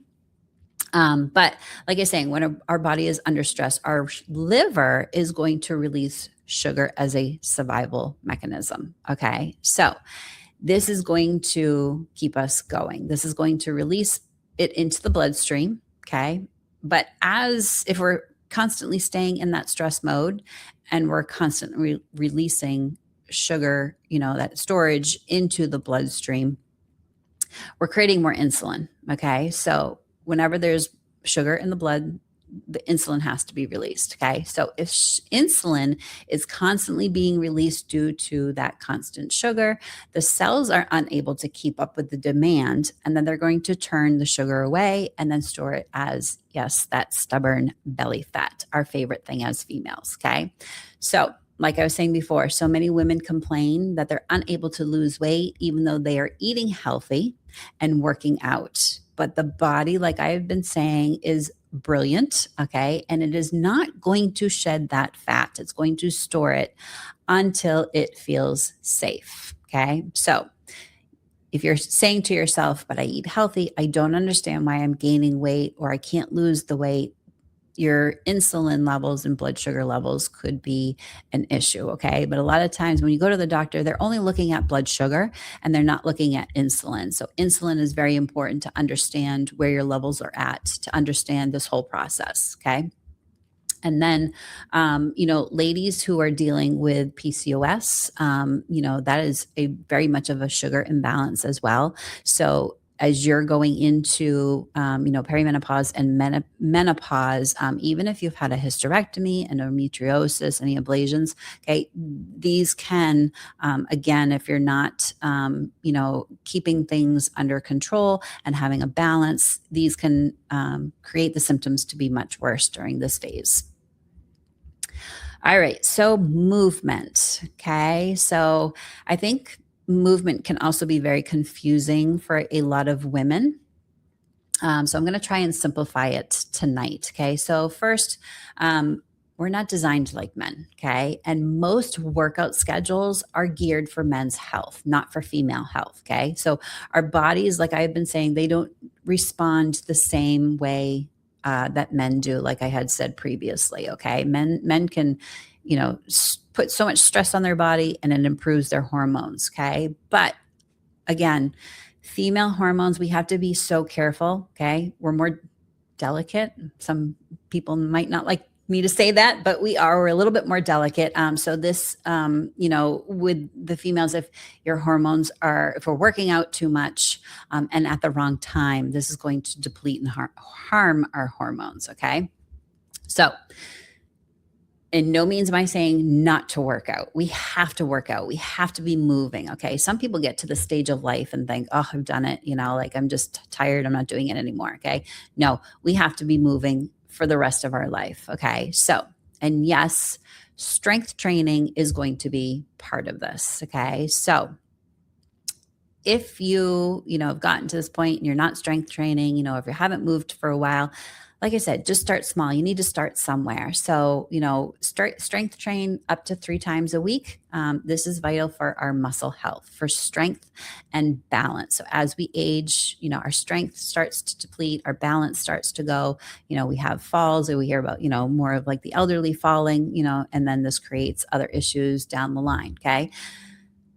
But like I was saying, when our body is under stress, our liver is going to release sugar as a survival mechanism. Okay. So this is going to keep us going. This is going to release it into the bloodstream. Okay. But if we're constantly staying in that stress mode and we're constantly releasing sugar, that storage into the bloodstream, we're creating more insulin. Okay. So whenever there's sugar in the blood, the insulin has to be released. Okay. So if insulin is constantly being released due to that constant sugar, the cells are unable to keep up with the demand. And then they're going to turn the sugar away and then store it as, yes, that stubborn belly fat, our favorite thing as females. Okay. So like I was saying before, so many women complain that they're unable to lose weight, even though they are eating healthy and working out. But the body, like I've been saying, is brilliant. Okay. And it is not going to shed that fat. It's going to store it until it feels safe. Okay. So if you're saying to yourself, but I eat healthy, I don't understand why I'm gaining weight or I can't lose the weight, your insulin levels and blood sugar levels could be an issue. Okay. But a lot of times when you go to the doctor, they're only looking at blood sugar and they're not looking at insulin. So insulin is very important to understand where your levels are at, to understand this whole process. Okay. And then, ladies who are dealing with PCOS, that is a very much of a sugar imbalance as well. So as you're going into, perimenopause and menopause, even if you've had a hysterectomy, endometriosis, any ablations, okay, these can, again, if you're not, keeping things under control and having a balance, these can create the symptoms to be much worse during this phase. All right. So movement. Okay. So I think movement can also be very confusing for a lot of women. So I'm going to try and simplify it tonight. Okay. So first, we're not designed like men. Okay. And most workout schedules are geared for men's health, not for female health. Okay. So our bodies, like I've been saying, they don't respond the same way that men do, like I had said previously. Okay. Men can, put so much stress on their body and it improves their hormones. Okay. But again, female hormones, we have to be so careful. Okay. We're more delicate. Some people might not like me to say that, but we're a little bit more delicate. So this, with the females, if your hormones if we're working out too much and at the wrong time, this is going to deplete and harm our hormones. Okay. So in no means am I saying not to work out. We have to work out. We have to be moving. Okay. Some people get to the stage of life and think, oh, I've done it. Like I'm just tired. I'm not doing it anymore. Okay. No, we have to be moving for the rest of our life. Okay. So, and yes, strength training is going to be part of this. Okay. So if you, have gotten to this point and you're not strength training, if you haven't moved for a while, like I said, just start small. You need to start somewhere. So, strength train up to 3 times a week. This is vital for our muscle health, for strength and balance. So as we age, our strength starts to deplete, our balance starts to go, we have falls, or we hear about, more of like the elderly falling, and then this creates other issues down the line. Okay.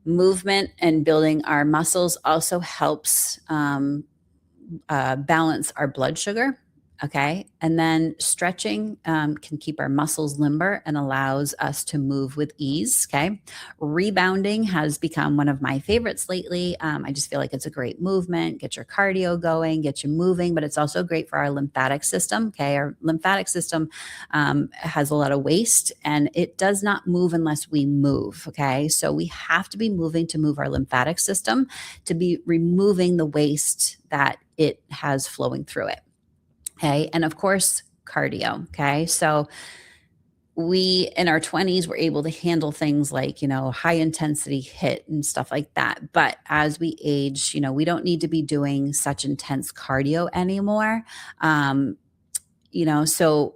Movement and building our muscles also helps balance our blood sugar. Okay. And then stretching can keep our muscles limber and allows us to move with ease. Okay. Rebounding has become one of my favorites lately. I just feel like it's a great movement, get your cardio going, get you moving, but it's also great for our lymphatic system. Okay. Our lymphatic system has a lot of waste and it does not move unless we move. Okay. So we have to be moving to move our lymphatic system, to be removing the waste that it has flowing through it. Okay. And of course, cardio. Okay. So we in our 20s were able to handle things like, high intensity hit and stuff like that. But as we age, we don't need to be doing such intense cardio anymore. Um, so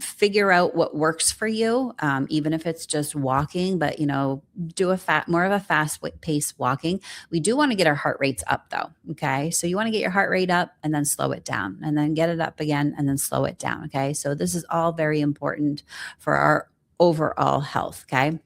figure out what works for you, even if it's just walking, but do more of a pace walking. We do want to get our heart rates up though. Okay. So you want to get your heart rate up and then slow it down and then get it up again and then slow it down. Okay. So this is all very important for our overall health. Okay.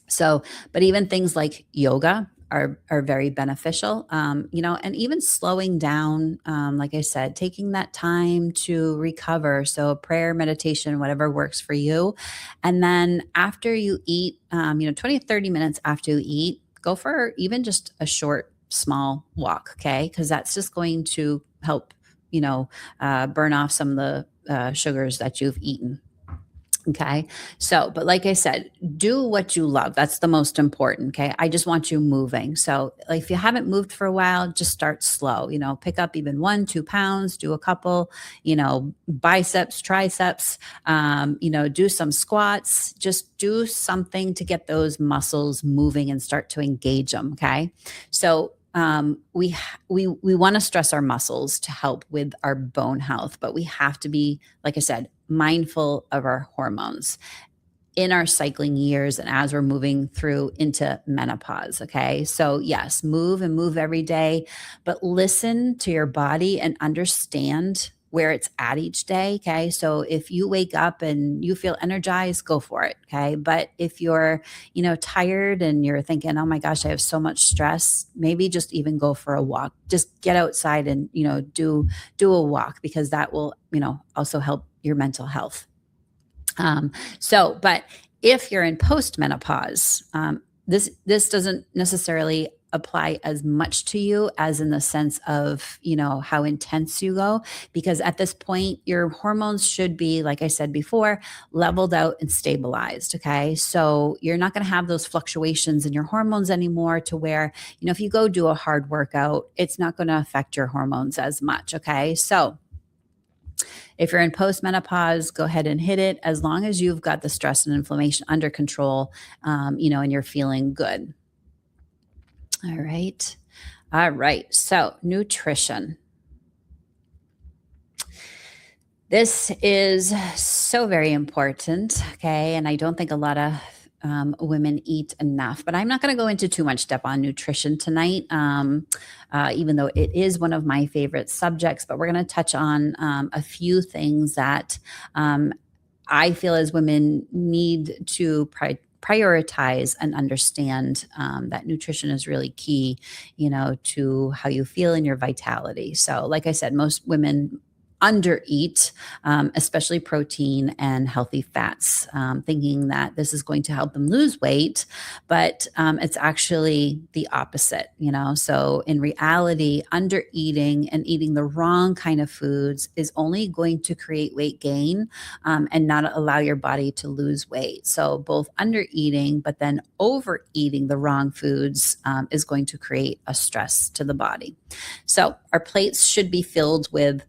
So, but even things like yoga are very beneficial, and even slowing down, like I said, taking that time to recover. So, prayer, meditation, whatever works for you. And then after you eat, 20 to 30 minutes after you eat, go for even just a short, small walk. Okay. Because that's just going to help, burn off some of the sugars that you've eaten. Okay. So, but like I said, do what you love. That's the most important. Okay. I just want you moving. So, like, if you haven't moved for a while, just start slow. Pick up even 1, 2 pounds, do a couple, biceps, triceps, do some squats, just do something to get those muscles moving and start to engage them. Okay. So, we want to stress our muscles to help with our bone health, but we have to be, like I said, mindful of our hormones in our cycling years and as we're moving through into menopause. Okay. So, yes, move and move every day, but listen to your body and understand where it's at each day. Okay. So, if you wake up and you feel energized, go for it. Okay. But if you're, tired and you're thinking, oh my gosh, I have so much stress, maybe just even go for a walk. Just get outside and, do a walk, because that will, also help your mental health. But if you're in postmenopause, this doesn't necessarily apply as much to you as in the sense of, how intense you go, because at this point, your hormones should be, like I said before, leveled out and stabilized. Okay. So you're not going to have those fluctuations in your hormones anymore to where, if you go do a hard workout, it's not going to affect your hormones as much. Okay. So, if you're in postmenopause, go ahead and hit it as long as you've got the stress and inflammation under control, and you're feeling good. All right. All right. So, nutrition. This is so very important. Okay. And I don't think a lot of women eat enough, but I'm not going to go into too much depth on nutrition tonight, even though it is one of my favorite subjects. But we're going to touch on a few things that I feel as women need to prioritize and understand, that nutrition is really key, to how you feel and your vitality. So, like I said, most women undereat, especially protein and healthy fats, thinking that this is going to help them lose weight, but it's actually the opposite, So in reality, undereating and eating the wrong kind of foods is only going to create weight gain, and not allow your body to lose weight. So both undereating, but then overeating the wrong foods is going to create a stress to the body. So our plates should be filled with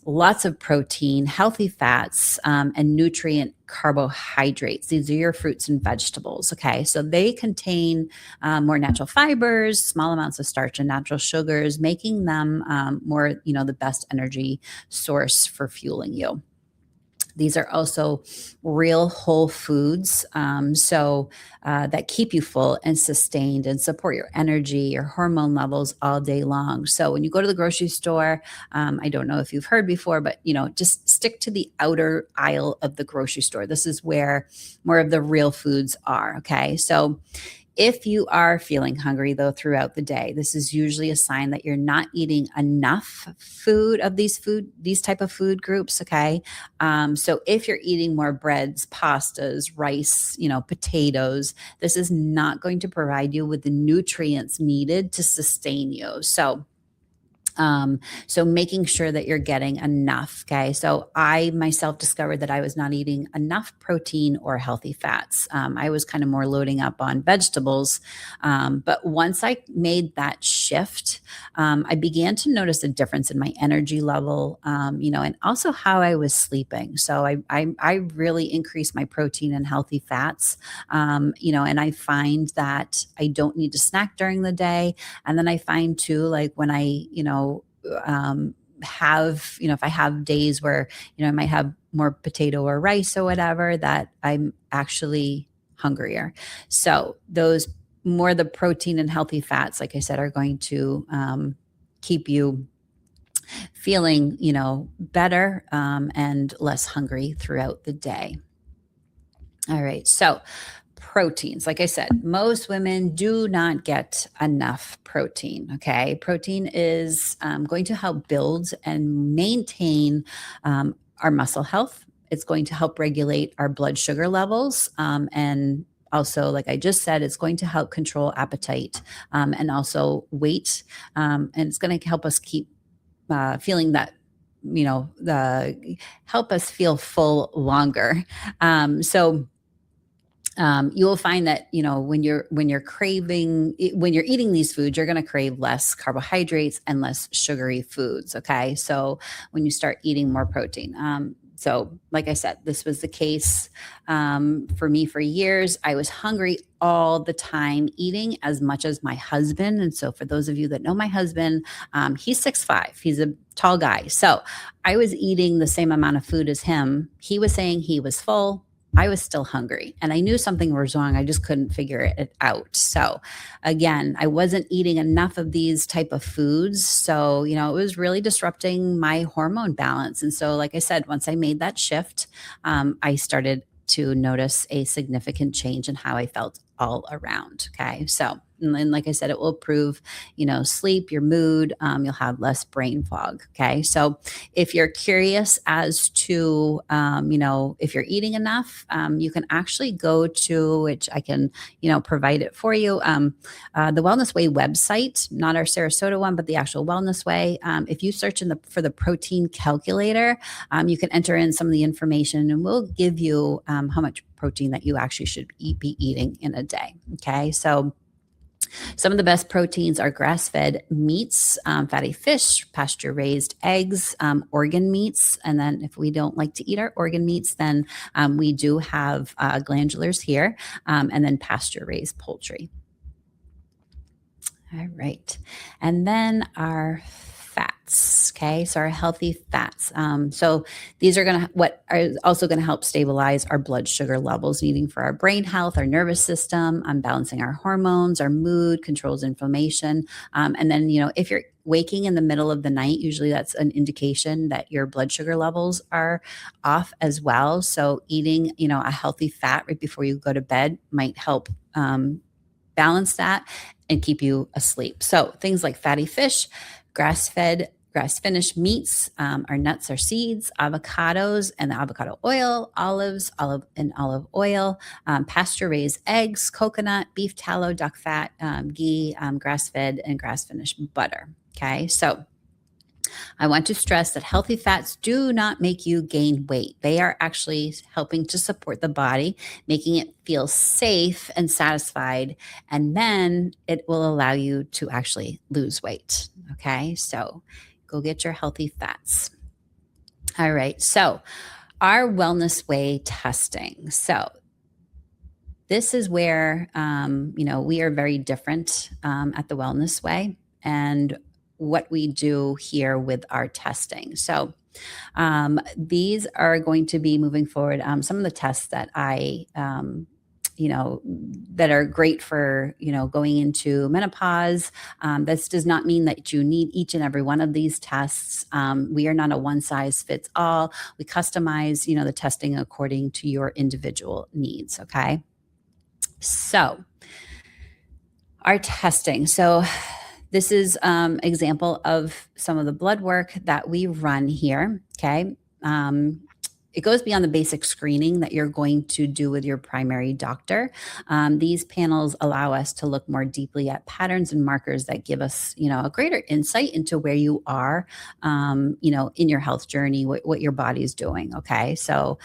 lots of protein, healthy fats, and nutrient carbohydrates. These are your fruits and vegetables. Okay. So they contain more natural fibers, small amounts of starch and natural sugars, making them more, the best energy source for fueling you. These are also real whole foods, that keep you full and sustained and support your energy, your hormone levels all day long. So when you go to the grocery store, I don't know if you've heard before, but just stick to the outer aisle of the grocery store. This is where more of the real foods are. Okay, so if you are feeling hungry, though, throughout the day, this is usually a sign that you're not eating enough food of these type of food groups. Okay. So if you're eating more breads, pastas, rice, potatoes, this is not going to provide you with the nutrients needed to sustain you. So So making sure that you're getting enough. Okay. So I myself discovered that I was not eating enough protein or healthy fats. I was kind of more loading up on vegetables. But once I made that shift, I began to notice a difference in my energy level, and also how I was sleeping. So I really increased my protein and healthy fats, and I find that I don't need to snack during the day. And then I find too, like when I, have, if I have days where, I might have more potato or rice or whatever, that I'm actually hungrier. So those more the protein and healthy fats, like I said, are going to keep you feeling, better and less hungry throughout the day. All right. So proteins, like I said, most women do not get enough protein. Okay. Protein is going to help build and maintain our muscle health. It's going to help regulate our blood sugar levels. And also, like I just said, it's going to help control appetite and also weight. And it's going to help us keep feeling that the help us feel full longer. So you will find that when you're craving, when you're eating these foods, you're going to crave less carbohydrates and less sugary foods. Okay, so when you start eating more protein, so like I said, this was the case for me for years. I was hungry all the time, eating as much as my husband. And so for those of you that know my husband, he's 6'5". He's a tall guy. So I was eating the same amount of food as him. He was saying he was full. I was still hungry and I knew something was wrong. I just couldn't figure it out. So again, I wasn't eating enough of these type of foods. So, it was really disrupting my hormone balance. And so, like I said, once I made that shift, I started to notice a significant change in how I felt all around. Okay. So, and like I said, it will improve, sleep, your mood. You'll have less brain fog. Okay. So if you're curious as to, if you're eating enough, you can actually go to, which I can, provide it for you. The Wellness Way website, not our Sarasota one, but the actual Wellness Way. If you search for the protein calculator, you can enter in some of the information and we'll give you how much protein that you actually should be eating in a day. Okay. So some of the best proteins are grass-fed meats, fatty fish, pasture-raised eggs, organ meats. And then if we don't like to eat our organ meats, then we do have glandulars here, and then pasture-raised poultry. All right. And then our fats. Okay. So our healthy fats. So these are what are also going to help stabilize our blood sugar levels, needing for our brain health, our nervous system, balancing our hormones, our mood, controls inflammation. And then, if you're waking in the middle of the night, usually that's an indication that your blood sugar levels are off as well. So eating, a healthy fat right before you go to bed might help balance that and keep you asleep. So things like fatty fish, grass-fed, grass-finished meats, our nuts, our seeds, avocados and the avocado oil, olive oil, pasture-raised eggs, coconut, beef tallow, duck fat, ghee, grass-fed and grass-finished butter. Okay, so I want to stress that healthy fats do not make you gain weight. They are actually helping to support the body, making it feel safe and satisfied. And then it will allow you to actually lose weight. Okay, so go get your healthy fats. All right, so our Wellness Way testing. So this is where, we are very different at the Wellness Way. And what we do here with our testing. So these are going to be moving forward. Some of the tests that I, that are great for, going into menopause. This does not mean that you need each and every one of these tests. We are not a one size fits all. We customize, the testing according to your individual needs. Okay. So our testing. So this is example of some of the blood work that we run here. Okay. it goes beyond the basic screening that you're going to do with your primary doctor. These panels allow us to look more deeply at patterns and markers that give us, a greater insight into where you are, in your health journey, what your body is doing. Okay. So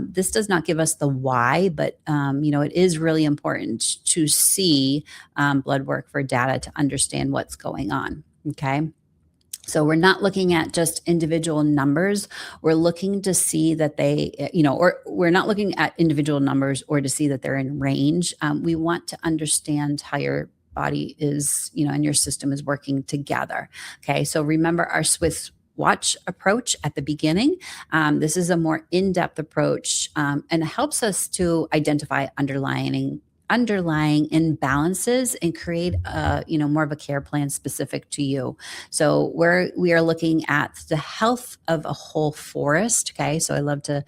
this does not give us the why, but, it is really important to see blood work for data to understand what's going on. Okay. So we're not looking at just individual numbers. We're looking to see that or we're not looking at individual numbers or to see that they're in range. We want to understand how your body is, and your system is working together. Okay. So remember our Swiss watch approach at the beginning. This is a more in-depth approach, and it helps us to identify underlying imbalances and create more of a care plan specific to you. So we are looking at the health of a whole forest. Okay. So I love to,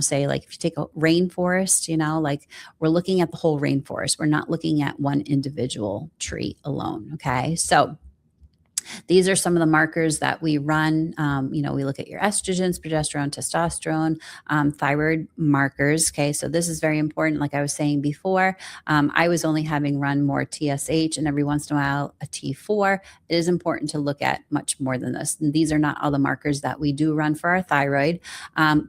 say, like, if you take a rainforest, like, we're looking at the whole rainforest. We're not looking at one individual tree alone. Okay. So these are some of the markers that we run. We look at your estrogens, progesterone, testosterone, thyroid markers. Okay, so this is very important. Like I was saying before, I was only having run more TSH and every once in a while a T4. It is important to look at much more than this. And these are not all the markers that we do run for our thyroid.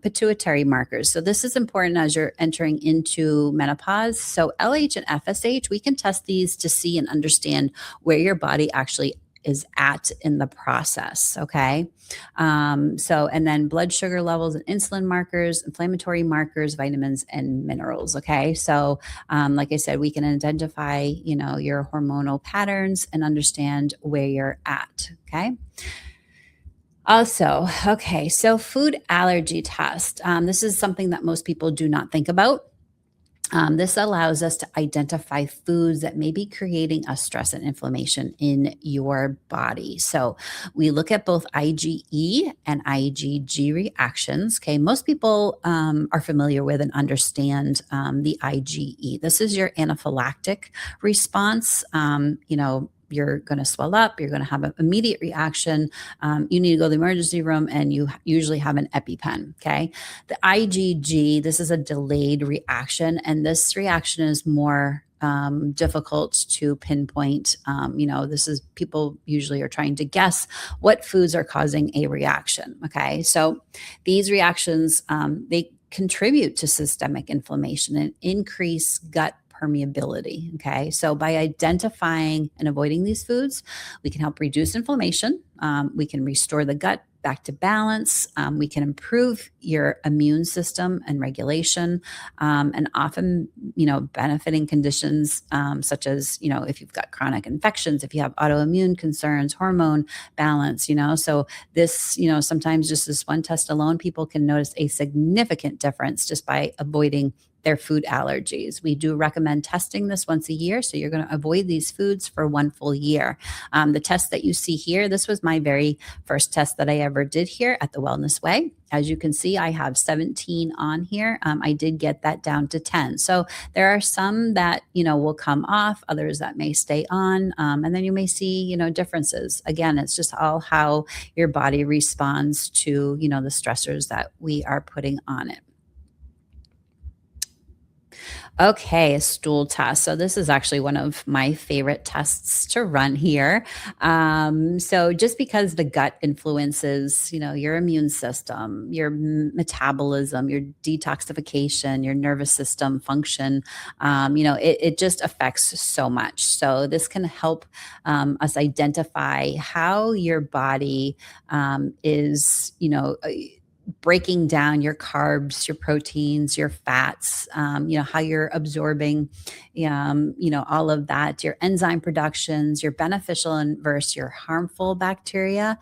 Pituitary markers. So this is important as you're entering into menopause. So LH and FSH, we can test these to see and understand where your body actually is at in the process. Okay. And then blood sugar levels and insulin markers, inflammatory markers, vitamins and minerals. Okay. So, like I said, we can identify, your hormonal patterns and understand where you're at. Okay. Also, okay. So food allergy test. This is something that most people do not think about. This allows us to identify foods that may be creating a stress and inflammation in your body. So we look at both IgE and IgG reactions. Okay, most people are familiar with and understand the IgE. This is your anaphylactic response. You're going to swell up, you're going to have an immediate reaction. You need to go to the emergency room and you usually have an EpiPen. Okay. The IgG, this is a delayed reaction, and this reaction is more difficult to pinpoint. This is people usually are trying to guess what foods are causing a reaction. Okay. So these reactions, they contribute to systemic inflammation and increase gut permeability. Okay. So by identifying and avoiding these foods, we can help reduce inflammation. We can restore the gut back to balance. We can improve your immune system and regulation, and often, benefiting conditions such as, if you've got chronic infections, if you have autoimmune concerns, hormone balance, so this, sometimes just this one test alone, people can notice a significant difference just by avoiding their food allergies. We do recommend testing this once a year. So you're going to avoid these foods for one full year. The test that you see here, this was my very first test that I ever did here at the Wellness Way. As you can see, I have 17 on here. I did get that down to 10. So there are some that, will come off, others that may stay on. And then you may see, differences. Again, it's just all how your body responds to, the stressors that we are putting on it. Okay, a stool test. So this is actually one of my favorite tests to run here. So just because the gut influences, your immune system, your metabolism, your detoxification, your nervous system function, it just affects so much. So this can help us identify how your body is, breaking down your carbs, your proteins, your fats, how you're absorbing, all of that, your enzyme productions, your beneficial and versus your harmful bacteria,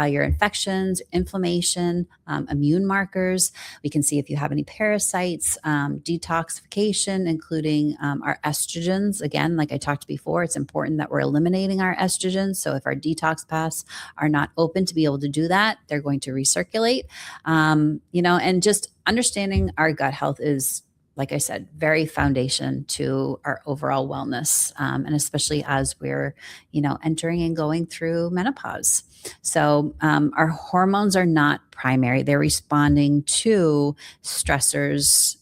your infections, inflammation, immune markers. We can see if you have any parasites, detoxification, including our estrogens. Again, like I talked before, it's important that we're eliminating our estrogens. So if our detox paths are not open to be able to do that, they're going to recirculate. And just understanding our gut health is like I said, very foundation to our overall wellness, and especially as we're, entering and going through menopause. So our hormones are not primary; they're responding to stressors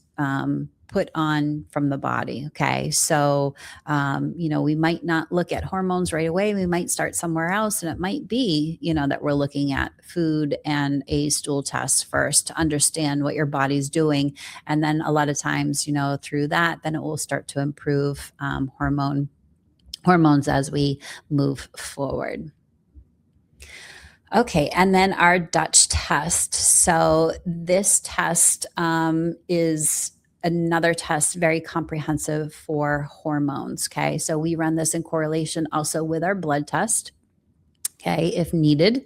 put on from the body. Okay, so we might not look at hormones right away. We might start somewhere else, and it might be, that we're looking at food and a stool test first to understand what your body's doing, and then a lot of times, through that, then it will start to improve hormones as we move forward. Okay, and then our Dutch test. So this test is another test, very comprehensive for hormones. Okay, so we run this in correlation also with our blood test. Okay, if needed.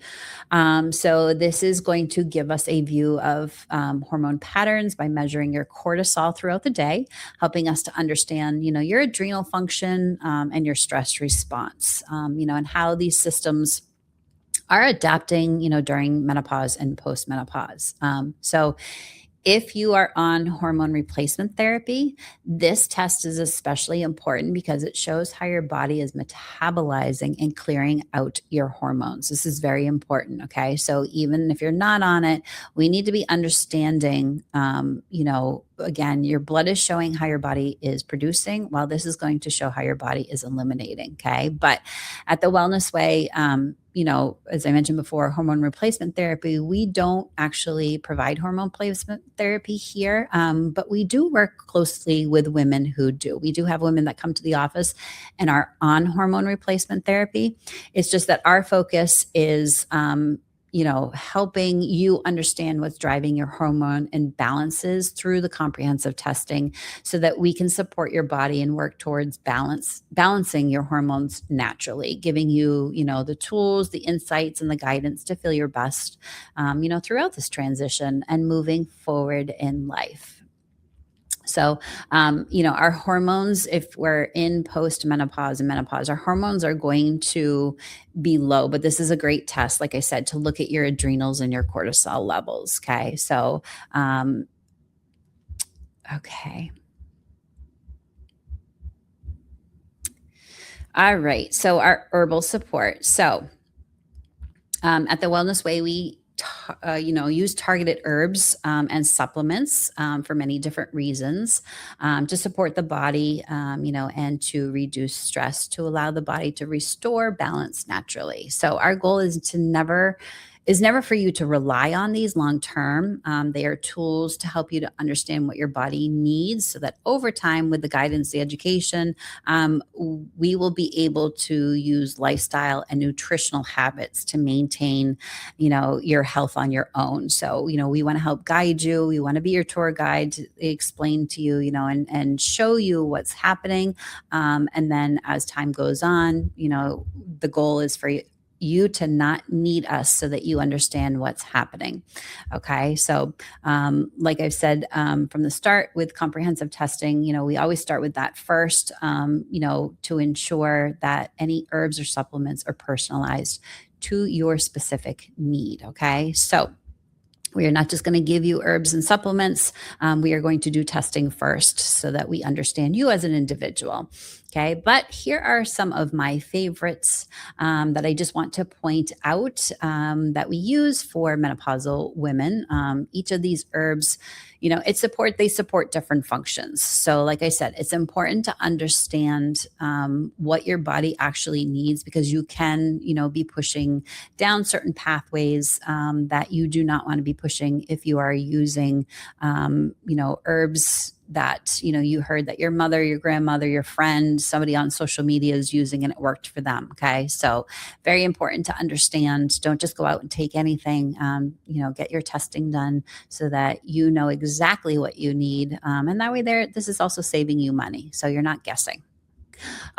So this is going to give us a view of hormone patterns by measuring your cortisol throughout the day, helping us to understand, your adrenal function and your stress response, and how these systems are adapting, during menopause and postmenopause. So if you are on hormone replacement therapy, this test is especially important because it shows how your body is metabolizing and clearing out your hormones. This is very important. Okay. So even if you're not on it, we need to be understanding, again, your blood is showing how your body is producing, while this is going to show how your body is eliminating. Okay. But at the Wellness Way, as I mentioned before, hormone replacement therapy, we don't actually provide hormone replacement therapy here, but we do work closely with women who do. We do have women that come to the office and are on hormone replacement therapy. It's just that our focus is, helping you understand what's driving your hormone imbalances through the comprehensive testing so that we can support your body and work towards balancing your hormones naturally, giving you, the tools, the insights, and the guidance to feel your best, throughout this transition and moving forward in life. So, our hormones, if we're in postmenopause and menopause, our hormones are going to be low, but this is a great test, like I said, to look at your adrenals and your cortisol levels. Okay. So, okay. All right. So, our herbal support. So, at the Wellness Way, we use targeted herbs and supplements for many different reasons to support the body, and to reduce stress, to allow the body to restore balance naturally. So our goal is never for you to rely on these long term. They are tools to help you to understand what your body needs so that over time, with the guidance, the education, we will be able to use lifestyle and nutritional habits to maintain, your health on your own. So, we want to help guide you. We want to be your tour guide to explain to you, and show you what's happening. And then as time goes on, the goal is for you to not need us so that you understand what's happening. Okay. So, like I've said from the start with comprehensive testing, we always start with that first, to ensure that any herbs or supplements are personalized to your specific need. Okay. So, we are not just going to give you herbs and supplements. We are going to do testing first so that we understand you as an individual. Okay. But here are some of my favorites that I just want to point out that we use for menopausal women. Each of these herbs, they support different functions. So like I said, it's important to understand what your body actually needs, because you can, be pushing down certain pathways that you do not want to be pushing if you are using, herbs that, you heard that your mother, your grandmother, your friend, somebody on social media is using and it worked for them. Okay. So very important to understand. Don't just go out and take anything, get your testing done so that you know exactly what you need. And that way this is also saving you money. So you're not guessing.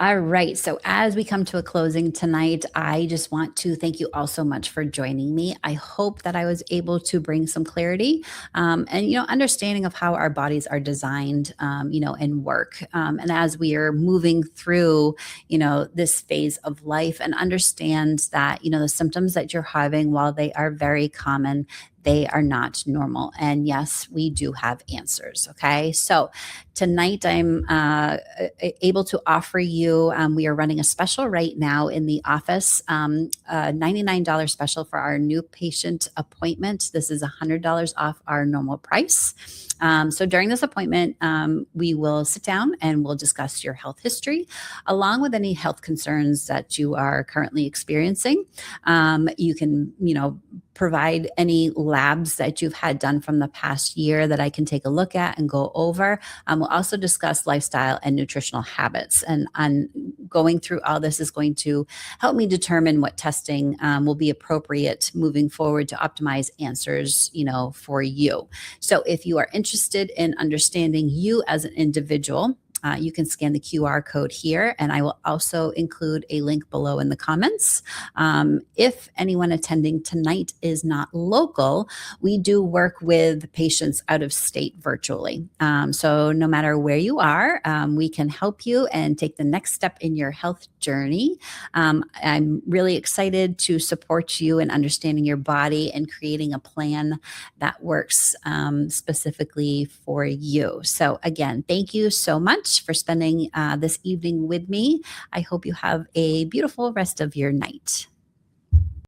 All right. So as we come to a closing tonight, I just want to thank you all so much for joining me. I hope that I was able to bring some clarity and understanding of how our bodies are designed, and work. And as we are moving through, this phase of life, and understand that, the symptoms that you're having, while they are very common, they are not normal. And yes, we do have answers. Okay. So tonight I'm able to offer you, we are running a special right now in the office, a $99 special for our new patient appointment. This is $100 off our normal price. So during this appointment, we will sit down and we'll discuss your health history along with any health concerns that you are currently experiencing. You can, provide any labs that you've had done from the past year that I can take a look at and go over. We'll also discuss lifestyle and nutritional habits. And on going through all this is going to help me determine what testing will be appropriate moving forward to optimize answers, for you. So if you are interested in understanding you as an individual, you can scan the QR code here, and I will also include a link below in the comments. If anyone attending tonight is not local, we do work with patients out of state virtually. So no matter where you are, we can help you and take the next step in your health journey. I'm really excited to support you in understanding your body and creating a plan that works specifically for you. So again, thank you so much for spending this evening with me. I hope you have a beautiful rest of your night.